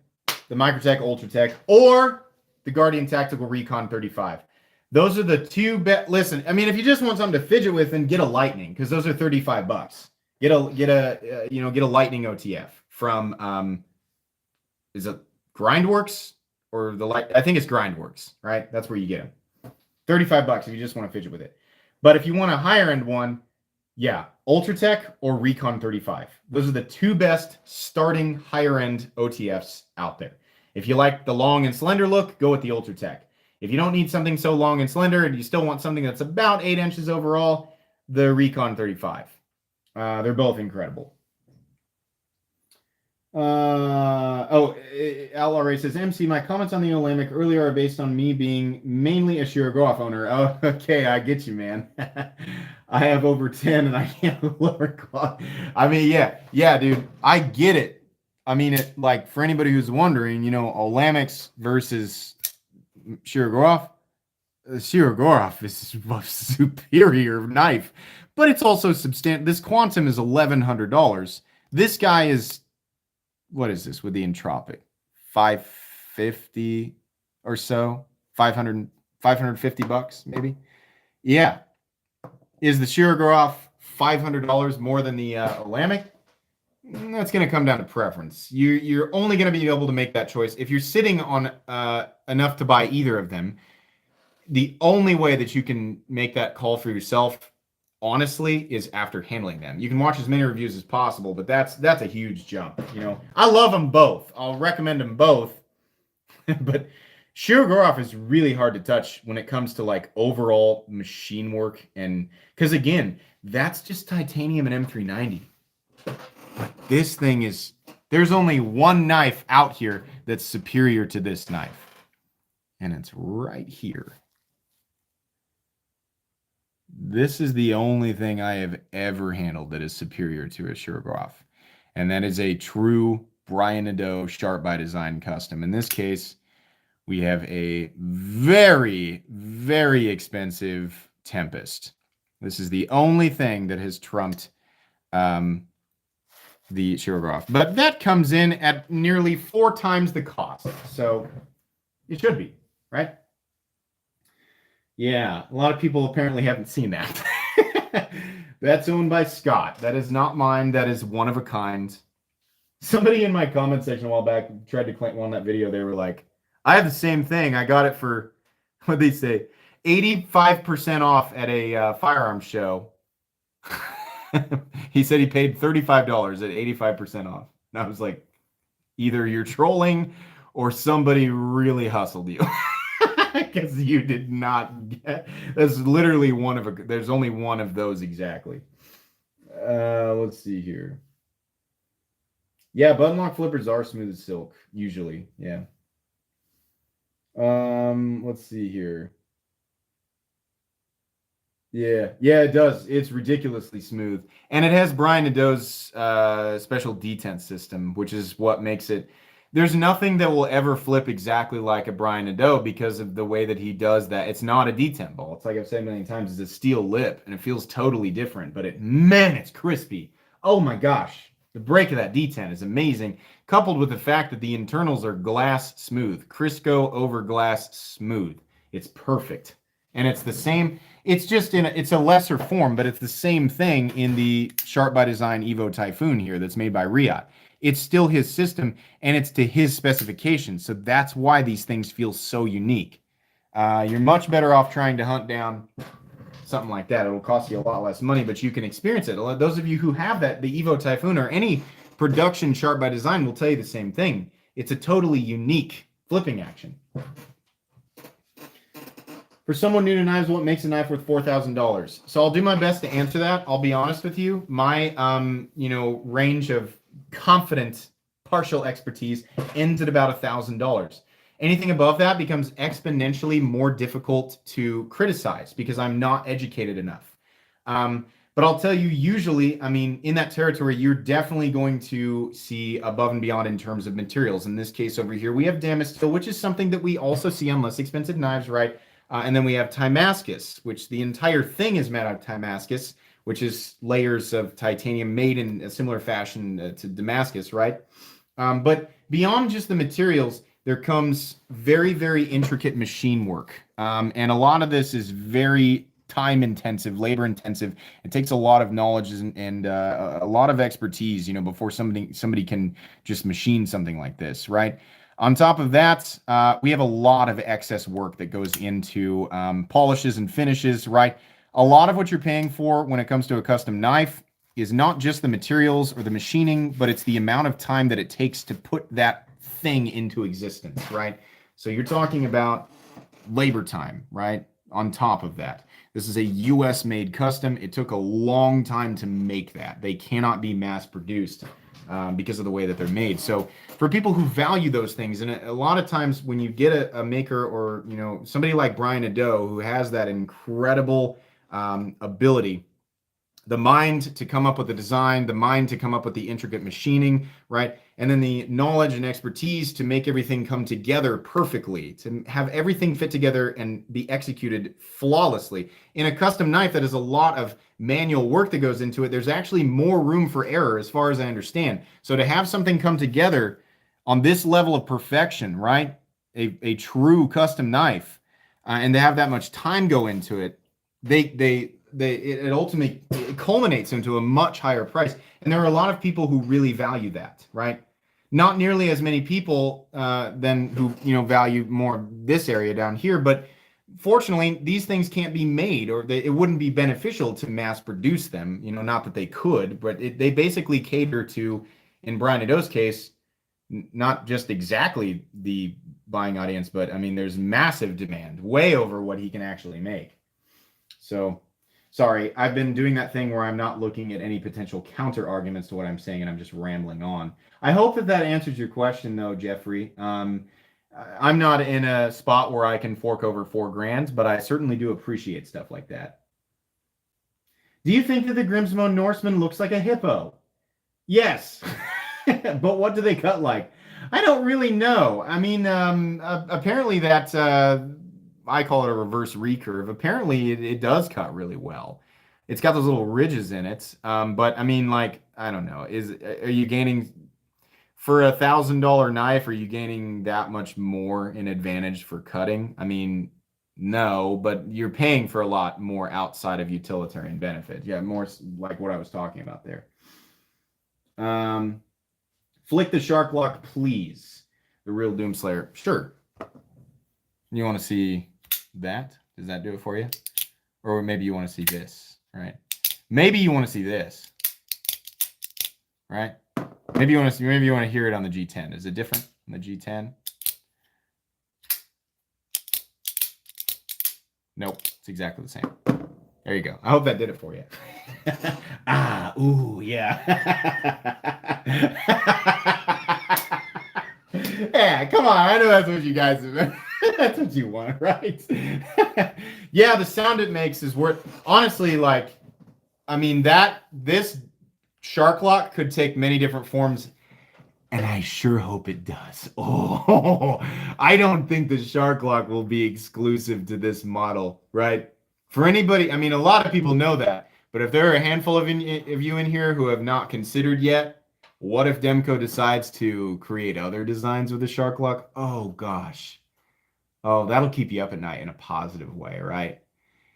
The Microtech Ultratech or the Guardian Tactical Recon 35. Those are the two bet. Listen, I mean, if you just want something to fidget with, then get a Lightning, because those are $35. Get a Lightning OTF from is it Grindworks or the light? I think it's Grindworks, right? That's where you get them. $35 if you just want to fidget with it. But if you want a higher end one, yeah, Ultratech or Recon 35. Those are the two best starting higher end OTFs out there. If you like the long and slender look, go with the Ultratech. If you don't need something so long and slender and you still want something that's about 8 inches overall, the Recon 35. They're both incredible. LRA says, MC, my comments on the Lmax earlier are based on me being mainly a Shirogorov owner. Oh, okay, I get you, man. I have over 10 and I can't lower cost. I mean, yeah, dude, I get it. I mean, it, like, for anybody who's wondering, you know, Lmax versus Shirogorov. Shirogorov is a superior knife, but it's also substantial. This Quantum is $1,100. This guy is, what is this with the Entropic? 550 or so, 550 bucks maybe. Yeah. Is the Shirogorov $500 more than the Lmax? That's going to come down to preference. You're only going to be able to make that choice if you're sitting on enough to buy either of them. The only way that you can make that call for yourself, honestly, is after handling them. You can watch as many reviews as possible, but that's a huge jump. You know, I love them both. I'll recommend them both, but Shirogorov is really hard to touch when it comes to like overall machine work, and because again, that's just titanium and M390. But this thing is, there's only one knife out here that's superior to this knife, and it's right here. This is the only thing I have ever handled that is superior to a Shirogorov, and that is a true Brian Nadeau Sharp by Design custom. In this case, we have a very, very expensive Tempest. This is the only thing that has trumped the Shirogorov, but that comes in at nearly 4 times the cost, so it should be, right? Yeah, a lot of people apparently haven't seen that. That's owned by Scott. That is not mine. That is one of a kind. Somebody in my comment section a while back tried to claim on that video. They were like, I have the same thing. I got it for, what they say, 85% off at a firearms show. He said he paid $35 at 85% off. And I was like, either you're trolling or somebody really hustled you. Because you did not get. That's literally one of a. There's only one of those exactly. Let's see here. Yeah, button lock flippers are smooth as silk usually. Yeah. Let's see here. Yeah, it does. It's ridiculously smooth, and it has Brian Nadeau's special detent system, which is what makes it. There's nothing that will ever flip exactly like a Brian Nadeau because of the way that he does that. It's not a detent ball. It's like I've said a million times, it's a steel lip, and it feels totally different, but it's crispy. Oh my gosh. The break of that detent is amazing, coupled with the fact that the internals are glass smooth. Crisco over glass smooth. It's perfect. And it's the same, it's just it's a lesser form, but it's the same thing in the Sharp by Design Evo Typhoon here that's made by Riot. It's still his system, and it's to his specifications. So that's why these things feel so unique. You're much better off trying to hunt down something like that. It'll cost you a lot less money, but you can experience it. Those of you who have that, the Evo Typhoon or any production Sharp by Design will tell you the same thing. It's a totally unique flipping action. For someone new to knives, what makes a knife worth $4,000? So I'll do my best to answer that. I'll be honest with you. My range of confident partial expertise ends at about $1,000. Anything above that becomes exponentially more difficult to criticize because I'm not educated enough. But I'll tell you, usually, I mean, in that territory, you're definitely going to see above and beyond in terms of materials. In this case over here, we have Damasteel, which is something that we also see on less expensive knives, right? And then we have Damascus, which the entire thing is made out of Damascus, which is layers of titanium made in a similar fashion to Damascus, right? But beyond just the materials, there comes very, very intricate machine work. And a lot of this is very time intensive, labor intensive. It takes a lot of knowledge and a lot of expertise, you know, before somebody can just machine something like this, right? On top of that, we have a lot of excess work that goes into polishes and finishes, right? A lot of what you're paying for when it comes to a custom knife is not just the materials or the machining, but it's the amount of time that it takes to put that thing into existence, right? So you're talking about labor time, right? On top of that, this is a US made custom. It took a long time to make that. They cannot be mass produced because of the way that they're made. So for people who value those things, and a lot of times when you get a maker or, you know, somebody like Brian Ado who has that incredible ability, the mind to come up with the design, the mind to come up with the intricate machining, right? And then the knowledge and expertise to make everything come together perfectly, to have everything fit together and be executed flawlessly. In a custom knife that is a lot of manual work that goes into it, there's actually more room for error as far as I understand. So to have something come together on this level of perfection, right? A true custom knife, and to have that much time go into it, it ultimately culminates into a much higher price. And there are a lot of people who really value that, right? Not nearly as many people than who, you know, value more this area down here. But fortunately, these things can't be made, or it wouldn't be beneficial to mass produce them. You know, not that they could, but they basically cater to, in Brian Ado's case, not just exactly the buying audience, but I mean, there's massive demand, way over what he can actually make. So, sorry, I've been doing that thing where I'm not looking at any potential counter arguments to what I'm saying, and I'm just rambling on. I hope that answers your question, though, Jeffrey. I'm not in a spot where I can fork over $4,000, but I certainly do appreciate stuff like that. Do you think that the Grimsmo Norseman looks like a hippo? Yes. But what do they cut like? I don't really know. I mean, apparently that... I call it a reverse recurve. Apparently, it does cut really well. It's got those little ridges in it. But I mean, like, I don't know. Are you gaining for $1,000 knife? Are you gaining that much more in advantage for cutting? I mean, no, but you're paying for a lot more outside of utilitarian benefit. Yeah, more like what I was talking about there. Flick the shark lock, please. The real Doomslayer. Sure. You want to see that? Does that do it for you? Or maybe you want to see this, right? Maybe you want to see this, right? Maybe you want to hear it on the G10. Is it different on the G10? Nope, it's exactly the same. There you go. I hope that did it for you. Ooh, yeah. Yeah, come on. I know that's what you guys that's what you want, right? Yeah, the sound it makes is worth, honestly, like, I mean, this shark lock could take many different forms, and I sure hope it does. Oh, I don't think the shark lock will be exclusive to this model, right? For anybody, I mean, a lot of people know that, but if there are a handful of you in here who have not considered yet, what if Demco decides to create other designs with the shark lock? Oh, gosh. Oh, that'll keep you up at night in a positive way, right?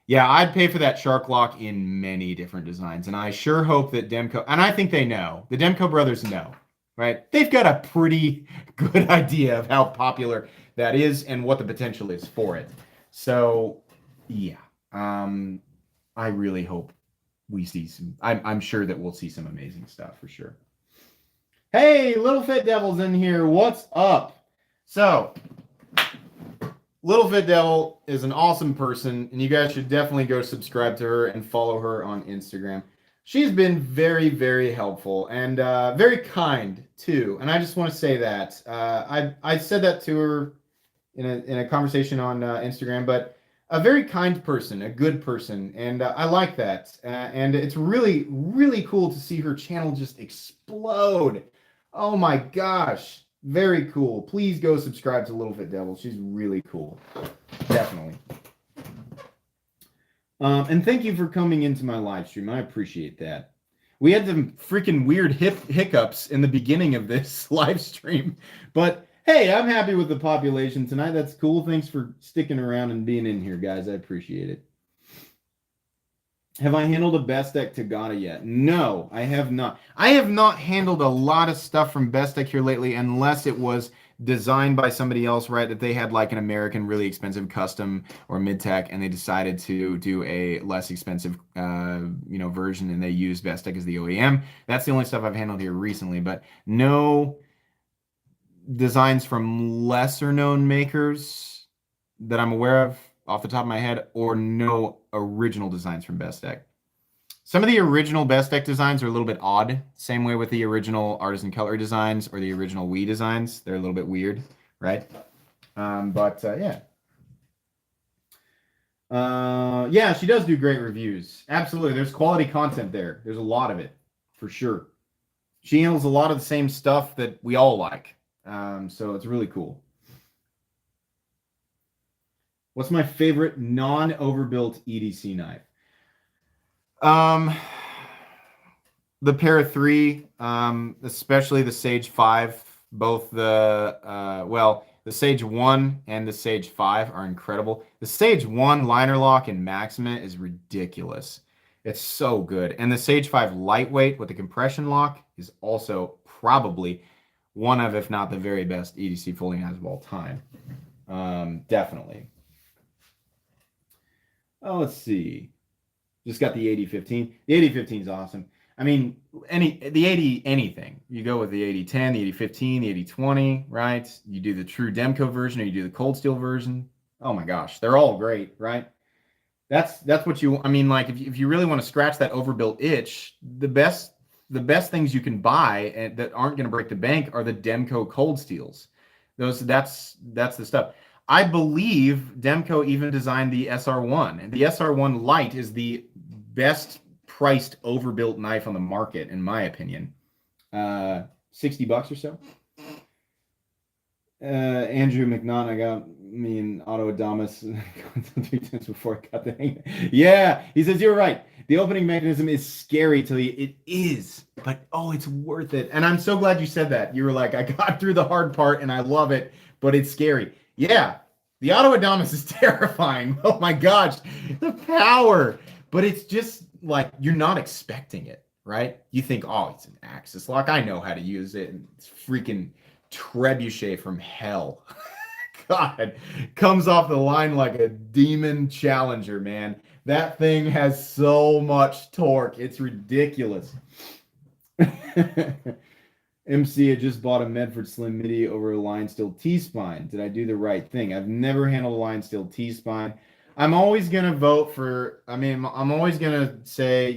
Yeah, I'd pay for that shark lock in many different designs, and I sure hope that Demco, and I think they know, the Demco brothers know, right? They've got a pretty good idea of how popular that is and what the potential is for it. So, yeah, I really hope we see some, I'm sure that we'll see some amazing stuff for sure. Hey, Little Fit Devil's in here. What's up? So, Little Fit Devil is an awesome person, and you guys should definitely go subscribe to her and follow her on Instagram. She's been very, very helpful and very kind, too. And I just want to say that. I said that to her in a conversation on Instagram, but a very kind person, a good person, and I like that. And it's really, really cool to see her channel just explode. Oh my gosh, very cool. Please go subscribe to Little Fit Devil. She's really cool, definitely. And thank you for coming into my live stream. I appreciate that. We had some freaking weird hiccups in the beginning of this live stream, but hey, I'm happy with the population tonight. That's cool. Thanks for sticking around and being in here, guys. I appreciate it. Have I handled a Best Deck Tagata yet? No, I have not. I have not handled a lot of stuff from Best Deck here lately, unless it was designed by somebody else, right? That they had like an American really expensive custom or mid-tech, and they decided to do a less expensive, version, and they used Best Deck as the OEM. That's the only stuff I've handled here recently, but no designs from lesser known makers that I'm aware of off the top of my head, or no original designs from Best Deck. Some of the original Best Deck designs are a little bit odd. Same way with the original Artisan Cutlery designs or the original Wii designs. They're a little bit weird, right? Yeah. Yeah, she does do great reviews. Absolutely. There's quality content there. There's a lot of it, for sure. She handles a lot of the same stuff that we all like. So it's really cool. What's my favorite non-overbuilt EDC knife? The Para 3, especially the Sage 5, both the Sage 1 and the Sage 5 are incredible. The Sage 1 liner lock in Maxima is ridiculous. It's so good. And the Sage 5 lightweight with the compression lock is also probably one of, if not the very best EDC folding knives of all time. Definitely. Oh, let's see. Just got the 8015. The 8015 is awesome. I mean, anything. You go with the 8010, the 8015, the 8020, right? You do the true Demco version or you do the cold steel version. Oh my gosh, they're all great, right? That's what you. I mean, like if you really want to scratch that overbuilt itch, the best things you can buy and that aren't going to break the bank are the Demco cold steels. That's the stuff. I believe Demco even designed the SR1, and the SR1 Lite is the best priced overbuilt knife on the market, in my opinion. $60 or so. Andrew McNaught, I got me and Otto Adamas 3 times before I got the hang. Yeah, he says you're right. The opening mechanism is scary till it is, but oh, it's worth it. And I'm so glad you said that. You were like, I got through the hard part and I love it, but it's scary. Yeah, the Otto Adamas is terrifying. Oh my gosh, the power. But it's just like you're not expecting it, right? You think, oh, it's an Axis lock. I know how to use it. And it's freaking trebuchet from hell. God, comes off the line like a demon challenger, man. That thing has so much torque. It's ridiculous. MC had just bought a Medford Slim Midi over a line steel T-spine. Did I do the right thing? I've never handled a line steel T-spine. I'm always going to vote for, I'm always going to say,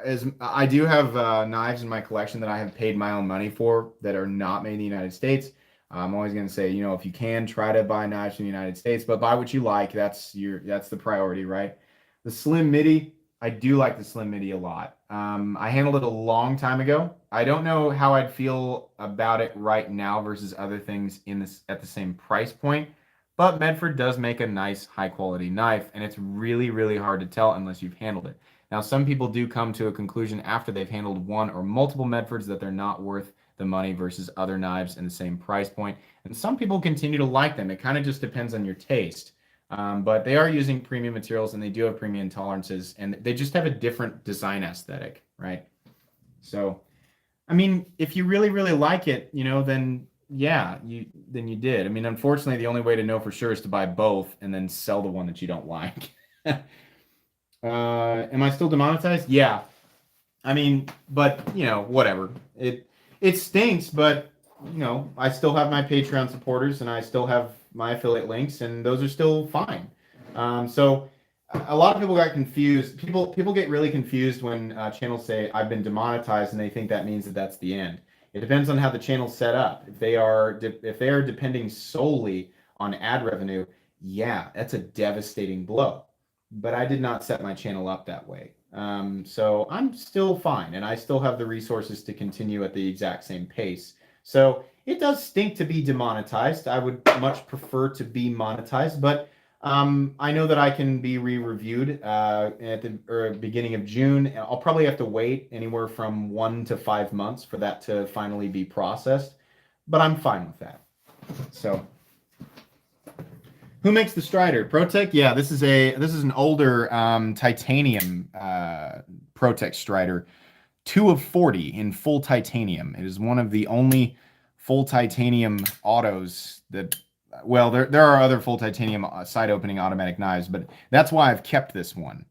as I do have knives in my collection that I have paid my own money for that are not made in the United States. I'm always going to say, if you can, try to buy knives from the United States, but buy what you like. That's the priority, right? The Slim Midi, I do like the Slim Midi a lot. I handled it a long time ago. I don't know how I'd feel about it right now versus other things at the same price point, but Medford does make a nice high quality knife, and it's really, really hard to tell unless you've handled it. Now, some people do come to a conclusion after they've handled one or multiple Medfords that they're not worth the money versus other knives in the same price point. And some people continue to like them. It kind of just depends on your taste. But they are using premium materials and they do have premium tolerances and they just have a different design aesthetic, right? So, I mean, if you really, really like it, then yeah, you did. I mean, unfortunately, the only way to know for sure is to buy both and then sell the one that you don't like. Am I still demonetized? Yeah. I mean, but whatever. It stinks, but I still have my Patreon supporters and I still have my affiliate links, and those are still fine. So a lot of people got confused. People get really confused when channels say I've been demonetized, and they think that means that that's the end. It depends on how the channel's set up. If they are depending solely on ad revenue, yeah, that's a devastating blow. But I did not set my channel up that way. So I'm still fine, and I still have the resources to continue at the exact same pace. So it does stink to be demonetized. I would much prefer to be monetized, but I know that I can be re-reviewed at the beginning of June. I'll probably have to wait anywhere from 1 to 5 months for that to finally be processed, but I'm fine with that. So, who makes the Strider? ProTech? Yeah, this is an older titanium ProTech Strider, 2 of 40 in full titanium. It is one of the only full titanium autos that, well, there are other full titanium side opening automatic knives, but that's why I've kept this one,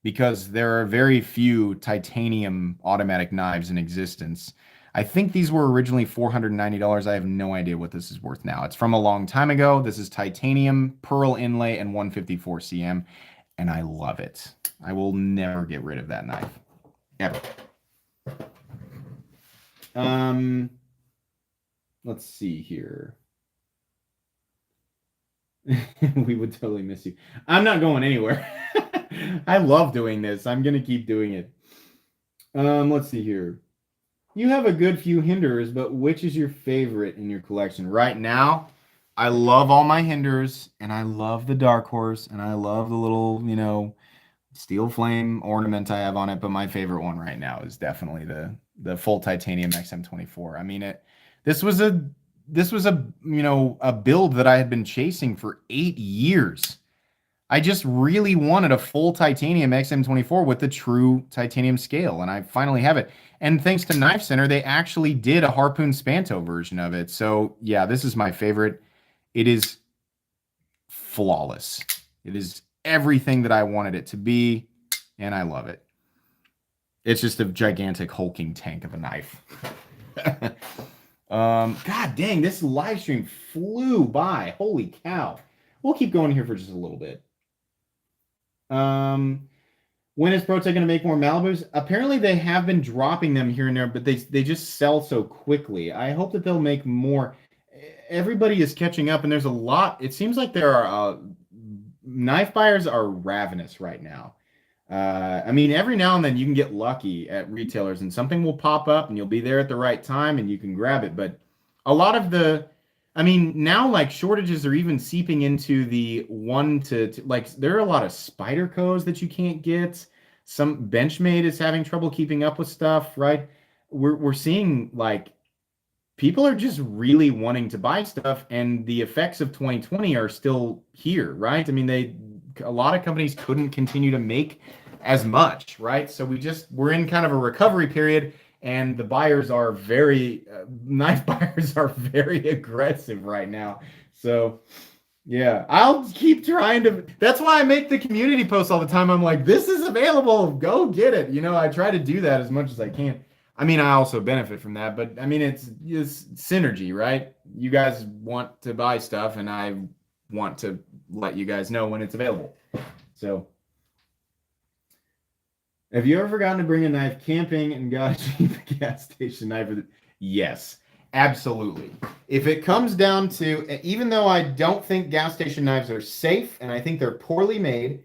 because there are very few titanium automatic knives in existence. I think these were originally $490. I have no idea what this is worth now. It's from a long time ago. This is titanium, pearl inlay, and 154 cm, and I love it. I will never get rid of that knife, ever. Let's see here. We would totally miss you. I'm not going anywhere. I love doing this. I'm going to keep doing it. Let's see here. You have a good few hinders, but which is your favorite in your collection? Right now, I love all my hinders, and I love the Dark Horse, and I love the little, steel flame ornament I have on it, but my favorite one right now is definitely the full titanium XM24. I mean, this was a build that I had been chasing for 8 years. I just really wanted a full titanium XM24 with the true titanium scale, and I finally have it. And thanks to Knife Center, they actually did a Harpoon Spanto version of it. So yeah, this is my favorite. It is flawless. It is everything that I wanted it to be, and I love it. It's just a gigantic hulking tank of a knife. God dang, this live stream flew by. Holy cow. We'll keep going here for just a little bit. When is ProTech going to make more Malibus? Apparently they have been dropping them here and there, but they just sell so quickly. I hope that they'll make more. Everybody is catching up, and there's a lot. It seems like there are knife buyers are ravenous right now. I mean, every now and then you can get lucky at retailers and something will pop up and you'll be there at the right time and you can grab it. But a lot of now like shortages are even seeping into the like there are a lot of Spydercos that you can't get. Some Benchmade is having trouble keeping up with stuff, right? We're seeing like people are just really wanting to buy stuff, and the effects of 2020 are still here, right? I mean, a lot of companies couldn't continue to make as much, right? So we're in kind of a recovery period, and the buyers are knife buyers are very aggressive right now. So yeah, I'll keep trying to, that's why I make the community posts all the time. I'm like, this is available, go get it. I try to do that as much as I can. I mean, I also benefit from that, but I mean, it's synergy, right? You guys want to buy stuff, and I want to let you guys know when it's available. So, have you ever forgotten to bring a knife camping and got a cheap gas station knife? Yes, absolutely. If it comes down to, even though I don't think gas station knives are safe, and I think they're poorly made,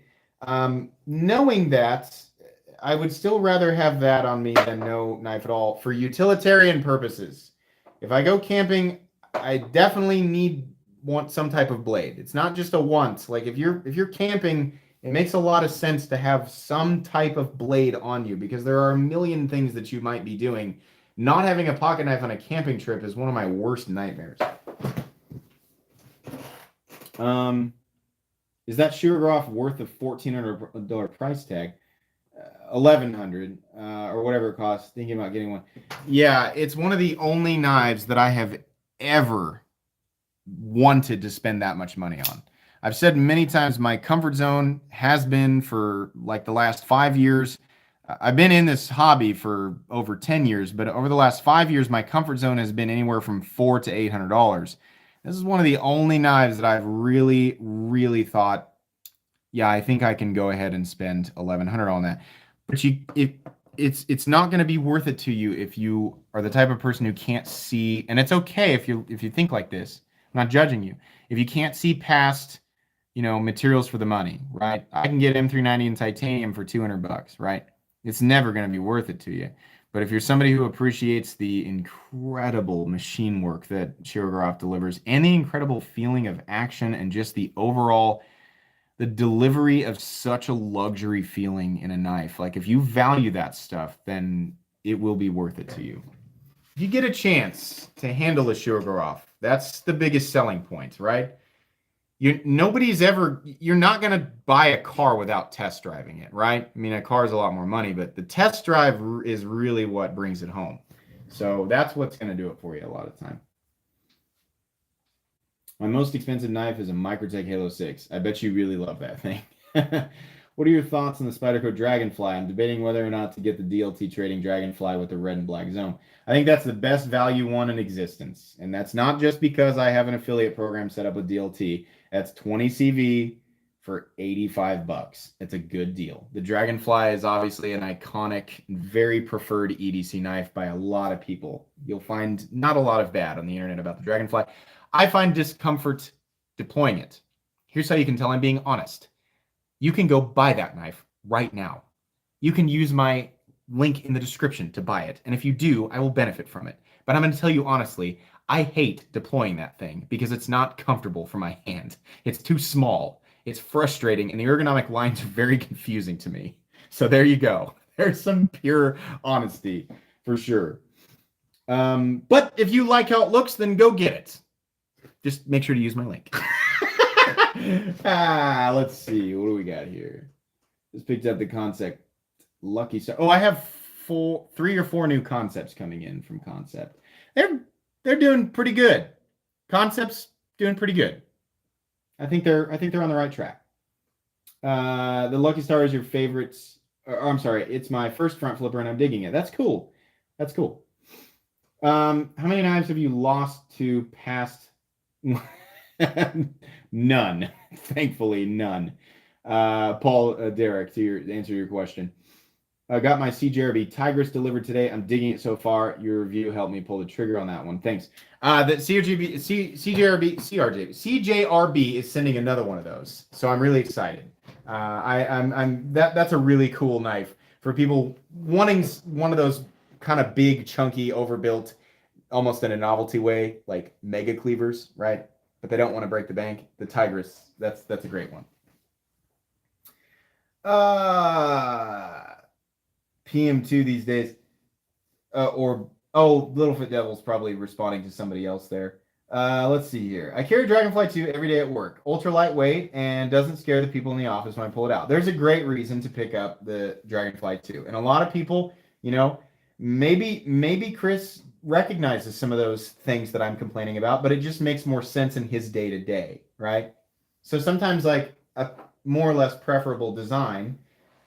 knowing that, I would still rather have that on me than no knife at all for utilitarian purposes. If I go camping, I definitely want some type of blade. It's not just a once. Like if you're camping, it makes a lot of sense to have some type of blade on you, because there are a million things that you might be doing. Not having a pocket knife on a camping trip is one of my worst nightmares. Is that Shiragroff worth the $1,400 price tag? $1,100 or whatever it costs, thinking about getting one. Yeah, it's one of the only knives that I have ever wanted to spend that much money on. I've said many times my comfort zone has been for like the last 5 years. I've been in this hobby for over 10 years, but over the last 5 years, my comfort zone has been anywhere from $400 to $800. This is one of the only knives that I've really, really thought, yeah, I think I can go ahead and spend $1,100 on that. But it's not going to be worth it to you if you are the type of person who can't see, and it's okay if you think like this. I'm not judging you. If you can't see past, materials for the money, right? I can get M390 in titanium for $200, right? It's never going to be worth it to you. But if you're somebody who appreciates the incredible machine work that Shirogorov delivers and the incredible feeling of action and just the overall, the delivery of such a luxury feeling in a knife, like if you value that stuff, then it will be worth it to you. If you get a chance to handle a Shirogorov, that's the biggest selling point, right? You're not going to buy a car without test driving it, right? I mean, a car is a lot more money, but the test drive is really what brings it home. So that's what's going to do it for you a lot of the time. My most expensive knife is a Microtech Halo 6. I bet you really love that thing. What are your thoughts on the Spyderco Dragonfly? I'm debating whether or not to get the DLT trading Dragonfly with the red and black zone. I think that's the best value one in existence. And that's not just because I have an affiliate program set up with DLT. That's 20 CV for $85. It's a good deal. The Dragonfly is obviously an iconic, very preferred EDC knife by a lot of people. You'll find not a lot of bad on the internet about the Dragonfly. I find discomfort deploying it. Here's how you can tell I'm being honest. You can go buy that knife right now. You can use my link in the description to buy it. And if you do, I will benefit from it. But I'm going to tell you honestly, I hate deploying that thing because it's not comfortable for my hand. It's too small. It's frustrating, and the ergonomic lines are very confusing to me. So there you go. There's some pure honesty for sure. But if you like how it looks, then go get it. Just make sure to use my link. Let's see. What do we got here? Just picked up the concept. Lucky Star. Oh, I have 3 or 4 new concepts coming in from Concept. They're doing pretty good. Concept's doing pretty good. I think they're on the right track. The Lucky Star is your favorite. I'm sorry, it's my first front flipper and I'm digging it. That's cool. That's cool. How many knives have you lost to past? None. Thankfully, none. Paul Derek, to answer your question. I got my CJRB Tigris delivered today. I'm digging it so far. Your review helped me pull the trigger on that one. Thanks. The CJRB is sending another one of those, so I'm really excited. That's a really cool knife for people wanting one of those kind of big, chunky, overbuilt, almost in a novelty way, like mega cleavers, right? But they don't want to break the bank. The Tigris, that's a great one. PM2 these days, Littlefoot Devil's probably responding to somebody else there. Let's see here. I carry Dragonfly 2 every day at work. Ultra lightweight and doesn't scare the people in the office when I pull it out. There's a great reason to pick up the Dragonfly 2. And a lot of people, maybe Chris recognizes some of those things that I'm complaining about, but it just makes more sense in his day-to-day, right? So sometimes like a more or less preferable design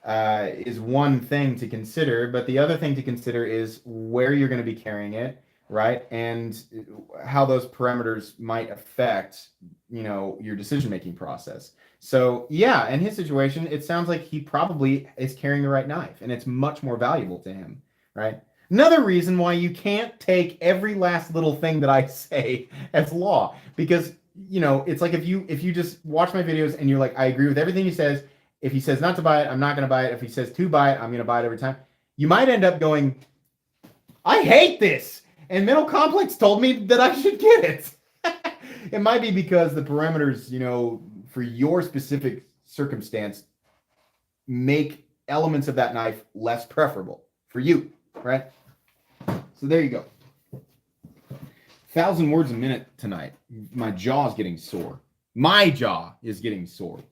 is one thing to consider, but the other thing to consider is where you're going to be carrying it, right? And how those parameters might affect, your decision-making process. So yeah, in his situation, it sounds like he probably is carrying the right knife and it's much more valuable to him, right? Another reason why you can't take every last little thing that I say as law, because, it's like if you just watch my videos and you're like, I agree with everything he says. If he says not to buy it, I'm not going to buy it. If he says to buy it, I'm going to buy it every time. You might end up going, I hate this. And Mental Complex told me that I should get it. It might be because the parameters, for your specific circumstance, make elements of that knife less preferable for you, right? So there you go. 1,000 words a minute tonight. My jaw's getting sore. My jaw is getting sore.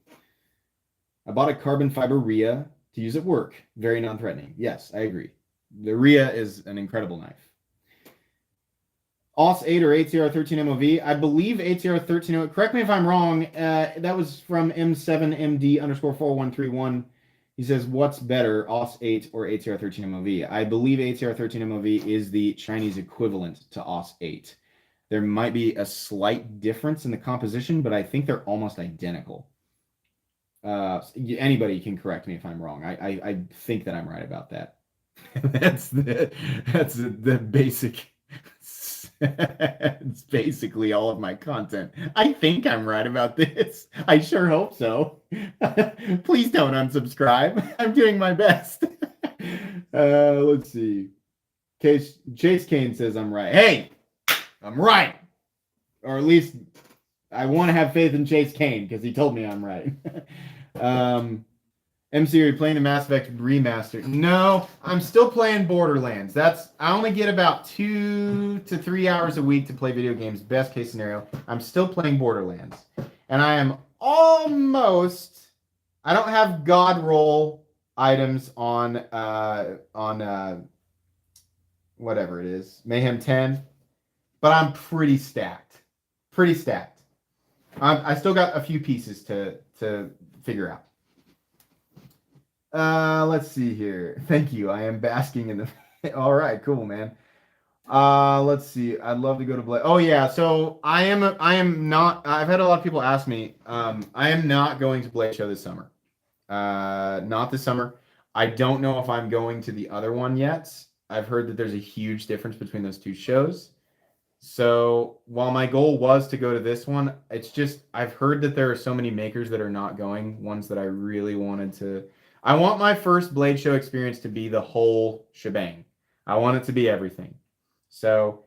I bought a carbon fiber RIA to use at work. Very non-threatening. Yes, I agree. The RIA is an incredible knife. OS 8 or ATR 13 MOV. I believe ATR 13. Correct me if I'm wrong. That was from M7MD_4131. He says, what's better, OS 8 or ATR 13 MOV? I believe ATR 13 MOV is the Chinese equivalent to OS 8. There might be a slight difference in the composition, but I think they're almost identical. Anybody can correct me if I'm wrong. I think that I'm right about that. That's the basic. It's basically all of my content. I think I'm right about this. I sure hope so. Please don't unsubscribe. I'm doing my best. Let's see. Chase Kane says I'm right. Hey, I'm right. Or at least I want to have faith in Chase Kane because he told me I'm right. MC, are you playing the Mass Effect remaster? No, I'm still playing Borderlands. I only get about 2 to 3 hours a week to play video games. Best case scenario. I'm still playing Borderlands. And I am almost, I don't have God roll items on whatever it is, Mayhem 10, but I'm pretty stacked. Pretty stacked. I still got a few pieces to figure out. Let's see here. Thank you. I am basking in the. All right, cool, man. Let's see. I'd love to go to Blade. Oh yeah. So I am not. I've had a lot of people ask me. I am not going to Blade Show this summer. Not this summer. I don't know if I'm going to the other one yet. I've heard that there's a huge difference between those two shows. So while my goal was to go to this one, it's just I've heard that there are so many makers that are not going. Ones that I really wanted to. I want my first Blade Show experience to be the whole shebang. I want it to be everything. So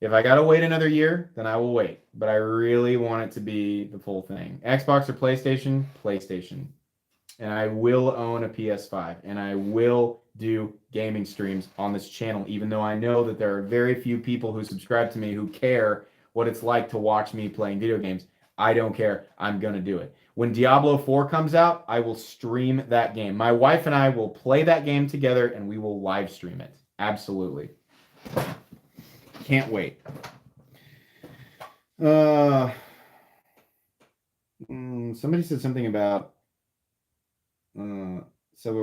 if I got to wait another year, then I will wait. But I really want it to be the full thing. Xbox or PlayStation? PlayStation. And I will own a PS5. And I will do gaming streams on this channel, even though I know that there are very few people who subscribe to me who care what it's like to watch me playing video games. I don't care. I'm going to do it. When Diablo 4 comes out, I will stream that game. My wife and I will play that game together, and we will live stream it. Absolutely. Can't wait. Somebody said something about...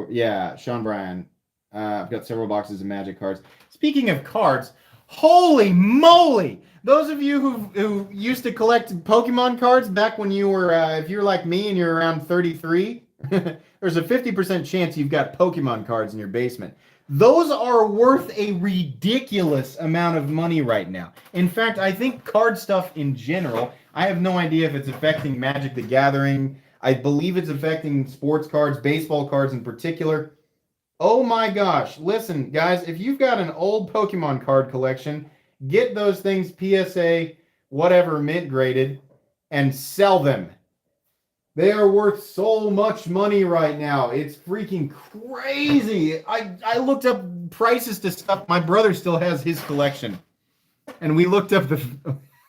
yeah, Sean Bryan. I've got several boxes of Magic cards. Speaking of cards, holy moly! Those of you who used to collect Pokemon cards back when you were, if you're like me and you're around 33, there's a 50% chance you've got Pokemon cards in your basement. Those are worth a ridiculous amount of money right now. In fact, I think card stuff in general, I have no idea if it's affecting Magic the Gathering. I believe it's affecting sports cards, baseball cards in particular. Oh my gosh. Listen, guys, if you've got an old Pokemon card collection, get those things PSA, whatever, mint graded, and sell them. They are worth so much money right now. It's freaking crazy. I looked up prices to stuff. My brother still has his collection. And we looked up the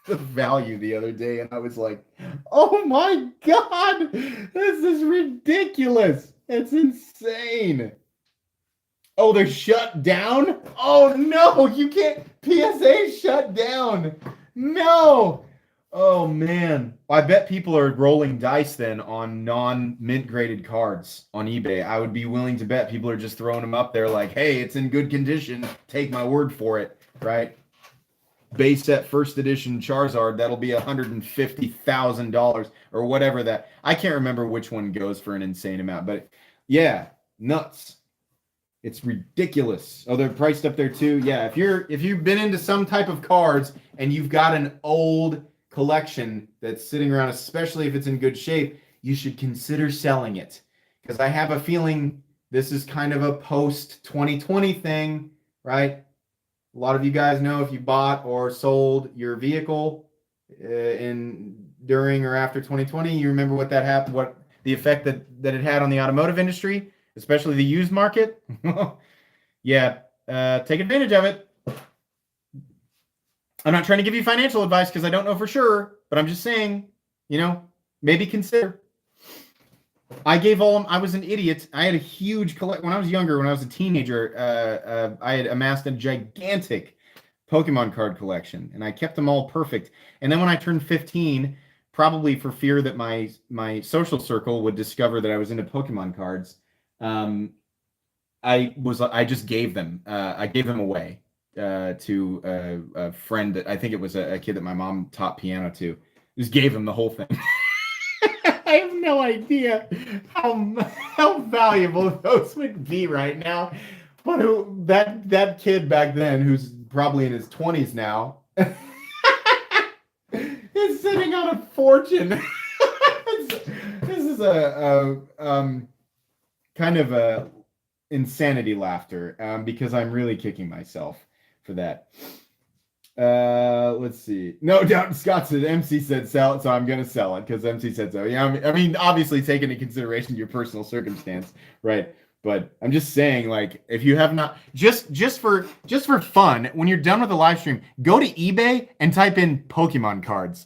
value the other day, and I was like, oh my God, this is ridiculous. It's insane. Oh, they're shut down? Oh no, you can't. PSA shut down. No. Oh man. I bet people are rolling dice then on non-mint graded cards on eBay. I would be willing to bet people are just throwing them up there like, hey, it's in good condition. Take my word for it, right? Base set first edition Charizard, that'll be $150,000 or whatever that. I can't remember which one goes for an insane amount, but yeah, nuts. It's ridiculous. Oh, they're priced up there too. Yeah, if you've been into some type of cards and you've got an old collection that's sitting around, especially if it's in good shape, you should consider selling it. Because I have a feeling this is kind of a post-2020 thing, right? A lot of you guys know if you bought or sold your vehicle during or after 2020, you remember what that happened, what the effect that it had on the automotive industry, especially the used market. Yeah, take advantage of it. I'm not trying to give you financial advice because I don't know for sure, but I'm just saying, maybe consider. I was an idiot. I had a huge collection. When I was younger, when I was a teenager, I had amassed a gigantic Pokemon card collection, and I kept them all perfect. And then when I turned 15, probably for fear that my social circle would discover that I was into Pokemon cards, I just gave them. I gave them away to a friend that I think it was a kid that my mom taught piano to. Just gave him the whole thing. I have no idea how valuable those would be right now. But that kid back then, who's probably in his 20s now, is sitting on a fortune. This is a kind of a insanity laughter, because I'm really kicking myself for that. Let's see. No doubt Scott said MC said sell it, so I'm gonna sell it because MC said so. Yeah, I mean, obviously take into consideration your personal circumstance, right? But I'm just saying, like, if you have not, just for fun, when you're done with the live stream, go to eBay and type in Pokemon cards.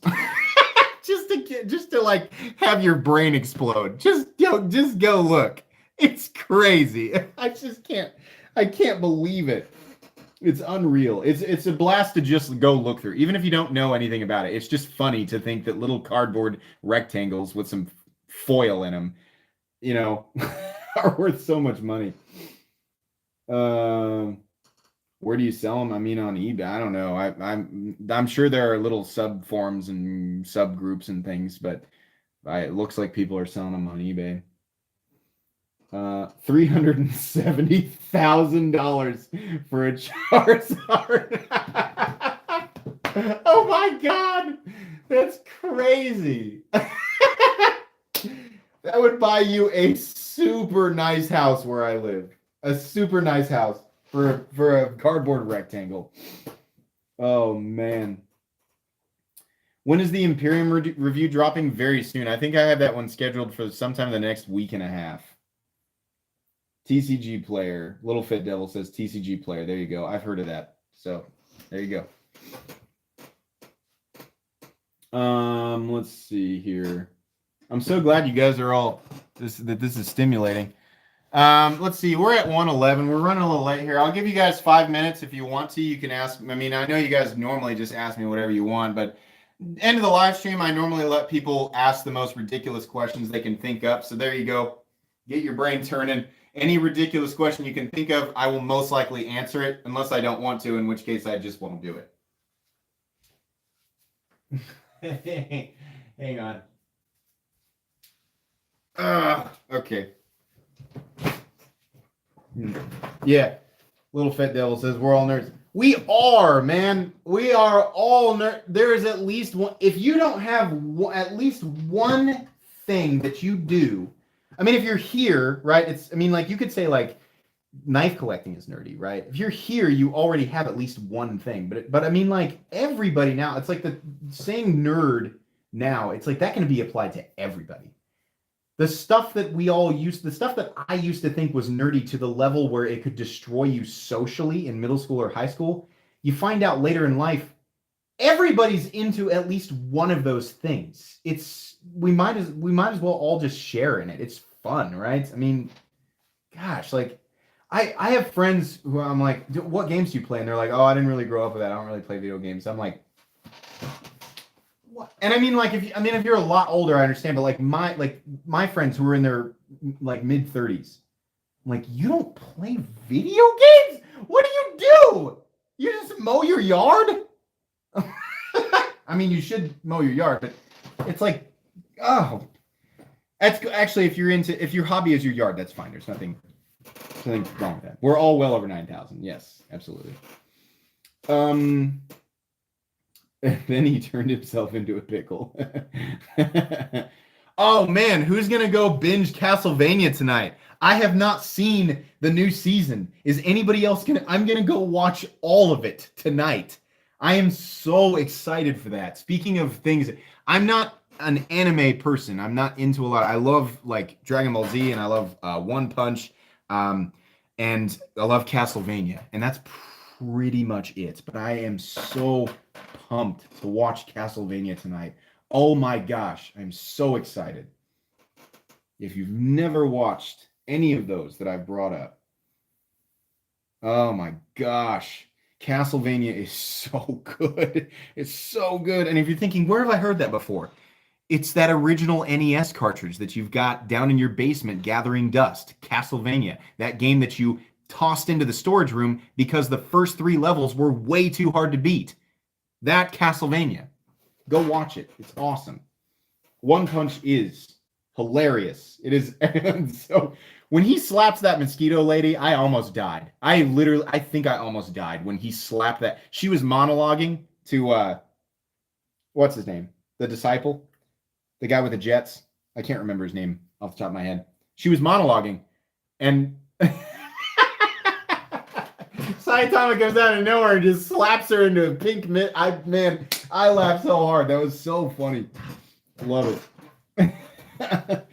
just to like have your brain explode. Just go look. It's crazy. I can't believe it. It's unreal. It's a blast to just go look through, even if you don't know anything about it. It's just funny to think that little cardboard rectangles with some foil in them, are worth so much money. Where do you sell them? I mean, on eBay. I don't know. I'm sure there are little sub forums and subgroups and things, but it looks like people are selling them on eBay. $370,000 for a Charizard. Oh my god, that's crazy. That would buy you a super nice house where I live. A super nice house for a cardboard rectangle. Oh man. When is the Imperium review dropping? Very soon. I think I have that one scheduled for sometime the next week and a half. TCG player. Little Fit Devil says TCG player. There you go. I've heard of that. So there you go. Let's see here. I'm so glad you guys are all this is stimulating. Let's see. We're at 1:11. We're running a little late here. I'll give you guys 5 minutes if you want to. You can ask. I mean, I know you guys normally just ask me whatever you want, but end of the live stream, I normally let people ask the most ridiculous questions they can think up. So there you go. Get your brain turning. Any ridiculous question you can think of, I will most likely answer it, unless I don't want to, in which case I just won't do it. Hang on. Okay. Yeah. Little Fat Devil says we're all nerds. We are, man. We are all nerds. There is at least one. If you don't have at least one thing that you do, I mean, if you're here, right? You could say like knife collecting is nerdy, right? If you're here, you already have at least one thing. But I mean, like everybody now, it's like the saying nerd now. It's like that can be applied to everybody. The stuff that the stuff that I used to think was nerdy to the level where it could destroy you socially in middle school or high school, you find out later in life, everybody's into at least one of those things. We might as well all just share in it. It's fun, right? I mean, gosh, like I have friends who I'm like, what games do you play? And they're like, oh, I didn't really grow up with that. I don't really play video games. I'm like, what? And I mean, like, if you're a lot older, I understand, but like my friends who are in their like mid 30s, I'm like, you don't play video games? What do you do? You just mow your yard? I mean, you should mow your yard, but it's like, oh, that's actually if your hobby is your yard, that's fine. There's nothing wrong with that. We're all well over 9,000. Yes, absolutely. Then he turned himself into a pickle. Oh man, who's gonna go binge Castlevania tonight? I have not seen the new season. Is anybody else gonna? I'm gonna go watch all of it tonight. I am so excited for that. Speaking of things, I'm not an anime person. I'm not into a lot. I love like Dragon Ball Z and I love One Punch, and I love Castlevania, and that's pretty much it. But I am so pumped to watch Castlevania tonight. Oh my gosh, I'm so excited. If you've never watched any of those that I've brought up, oh my gosh. Castlevania is so good. It's so good. And if you're thinking, where have I heard that before? It's that original NES cartridge that you've got down in your basement gathering dust. Castlevania. That game that you tossed into the storage room because the first 3 levels were way too hard to beat. That Castlevania. Go watch it. It's awesome. One Punch is hilarious. It is. So when he slaps that mosquito lady, I almost died. I think I almost died when he slapped that. She was monologuing to what's his name? The disciple, the guy with the jets. I can't remember his name off the top of my head. She was monologuing, and Saitama comes out of nowhere and just slaps her into a pink mitt. I laughed so hard. That was so funny. Love it.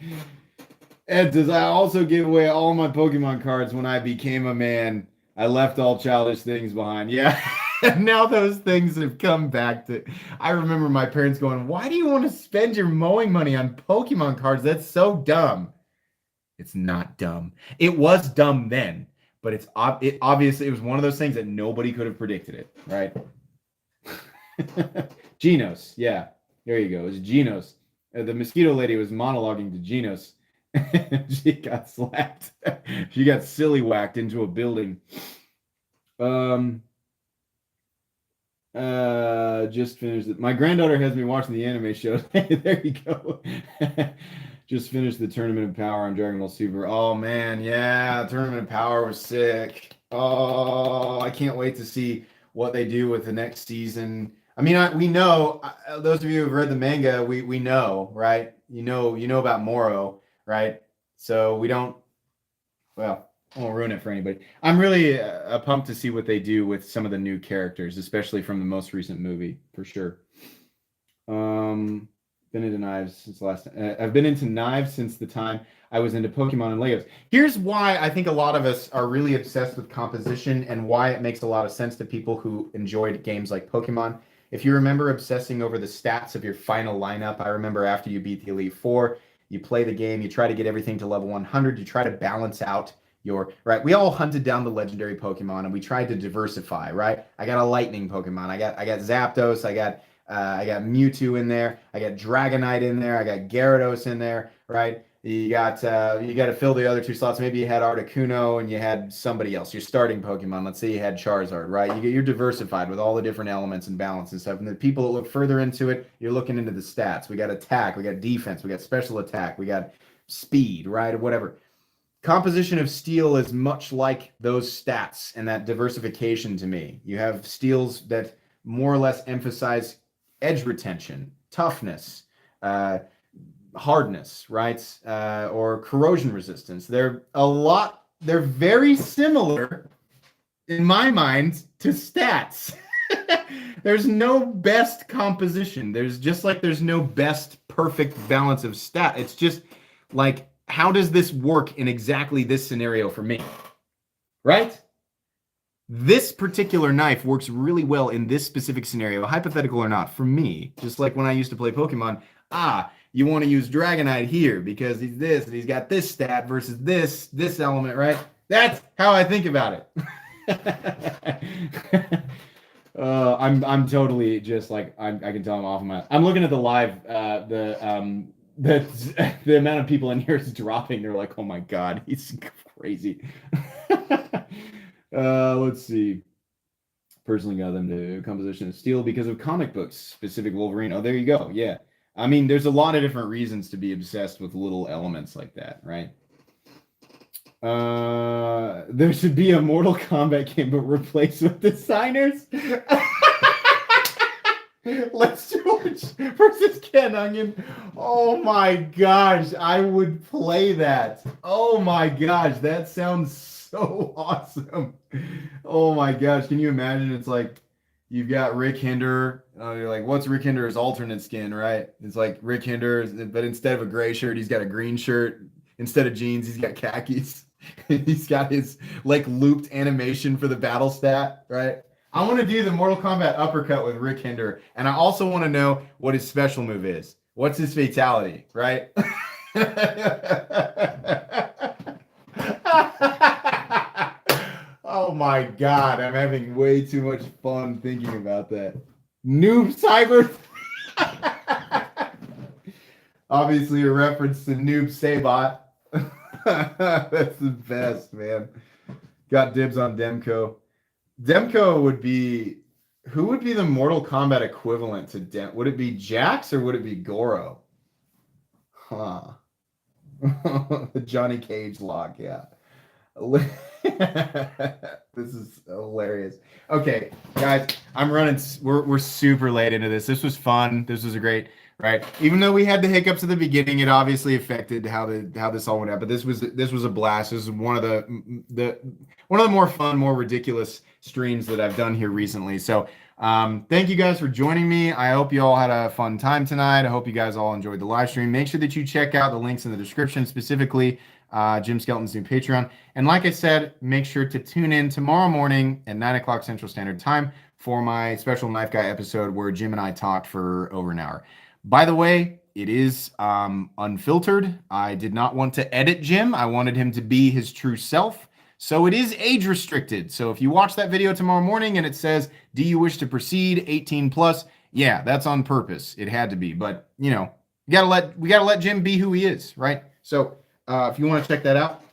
Ed says, I also gave away all my Pokemon cards when I became a man. I left all childish things behind. Yeah. Now those things have come back to. I remember my parents going, why do you want to spend your mowing money on Pokemon cards? That's so dumb. It's not dumb. It was dumb then, but it obviously it was one of those things that nobody could have predicted it, right? Genos, yeah. There you go. It was Genos. The mosquito lady was monologuing to Genos. She got slapped. She got silly whacked into a building. Just finished it. My granddaughter has me watching the anime show. There you go. Just finished the Tournament of Power on Dragon Ball Super. Oh man, yeah, Tournament of Power was sick. Oh, I can't wait to see what they do with the next season. I mean, we know, those of you who've read the manga, we know, right? You know about Moro, right? So we don't, well, I won't ruin it for anybody. I'm really pumped to see what they do with some of the new characters, especially from the most recent movie, for sure. Been into knives since last. I've been into knives since the time I was into Pokemon and Legos. Here's why I think a lot of us are really obsessed with composition and why it makes a lot of sense to people who enjoyed games like Pokemon. If you remember obsessing over the stats of your final lineup, I remember after you beat the Elite Four, you play the game, you try to get everything to level 100, you try to balance out right. We all hunted down the legendary Pokemon and we tried to diversify, right? I got a lightning Pokemon. I got Zapdos. I got Mewtwo in there. I got Dragonite in there. I got Gyarados in there, right? You got to fill the other two slots. Maybe you had Articuno and you had somebody else. Your starting Pokemon. Let's say you had Charizard, right? You're diversified with all the different elements and balance and stuff. And the people that look further into it, you're looking into the stats. We got attack. We got defense. We got special attack. We got speed, right? Or whatever. Composition of steel is much like those stats and that diversification to me. You have steels that more or less emphasize edge retention, toughness, hardness, right? Or corrosion resistance. They're very similar in my mind to stats. There's no best composition. There's no best perfect balance of stat. It's just like, how does this work in exactly this scenario for me? Right? This particular knife works really well in this specific scenario, hypothetical or not, for me. Just like when I used to play Pokemon, you want to use Dragonite here because he's this and he's got this stat versus this element, right? That's how I think about it. I'm totally just like I can tell I'm off my. I'm looking at the live the amount of people in here is dropping. They're like, oh my god, he's crazy. Let's see. Personally got them to composition of steel because of comic books, specific Wolverine. Oh, there you go. Yeah. I mean, there's a lot of different reasons to be obsessed with little elements like that, right? There should be a Mortal Kombat game, but replaced with designers. Let's George versus Ken Onion. Oh my gosh, I would play that. Oh my gosh, that sounds so awesome. Oh my gosh, can you imagine? It's like you've got Rick Hinder. You're like, what's Rick Hinder's alternate skin, right? It's like Rick Hinder, but instead of a gray shirt, he's got a green shirt. Instead of jeans, he's got khakis. He's got his like looped animation for the battle stat, right? I want to do the Mortal Kombat uppercut with Rick Hinder, and I also want to know what his special move is. What's his fatality, right? Oh my god, I'm having way too much fun thinking about that. Noob Cyber. Obviously a reference to Noob Sabot. That's the best, man. Got dibs on Demko. Demko would be, who would be the Mortal Kombat equivalent to Would it be Jax or would it be Goro? Huh. The Johnny Cage lock, yeah. This is hilarious. Okay, guys, I'm running. We're super late into this. This was fun. This was a great, right? Even though we had the hiccups at the beginning, it obviously affected how this all went out. But this was a blast. This is one of the more fun, more ridiculous streams that I've done here recently. So thank you guys for joining me. I hope you all had a fun time tonight. I hope you guys all enjoyed the live stream. Make sure that you check out the links in the description, specifically Jim Skelton's new Patreon. And like I said, make sure to tune in tomorrow morning at 9 o'clock Central Standard Time for my special Knife Guy episode where Jim and I talked for over an hour. By the way, it is unfiltered. I did not want to edit Jim. I wanted him to be his true self. So it is age restricted. So if you watch that video tomorrow morning and it says, do you wish to proceed 18 plus? Yeah, that's on purpose. It had to be. But, you know, we gotta let Jim be who he is, right? So if you want to check that out,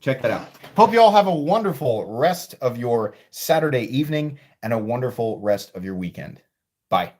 check that out. Hope you all have a wonderful rest of your Saturday evening and a wonderful rest of your weekend. Bye.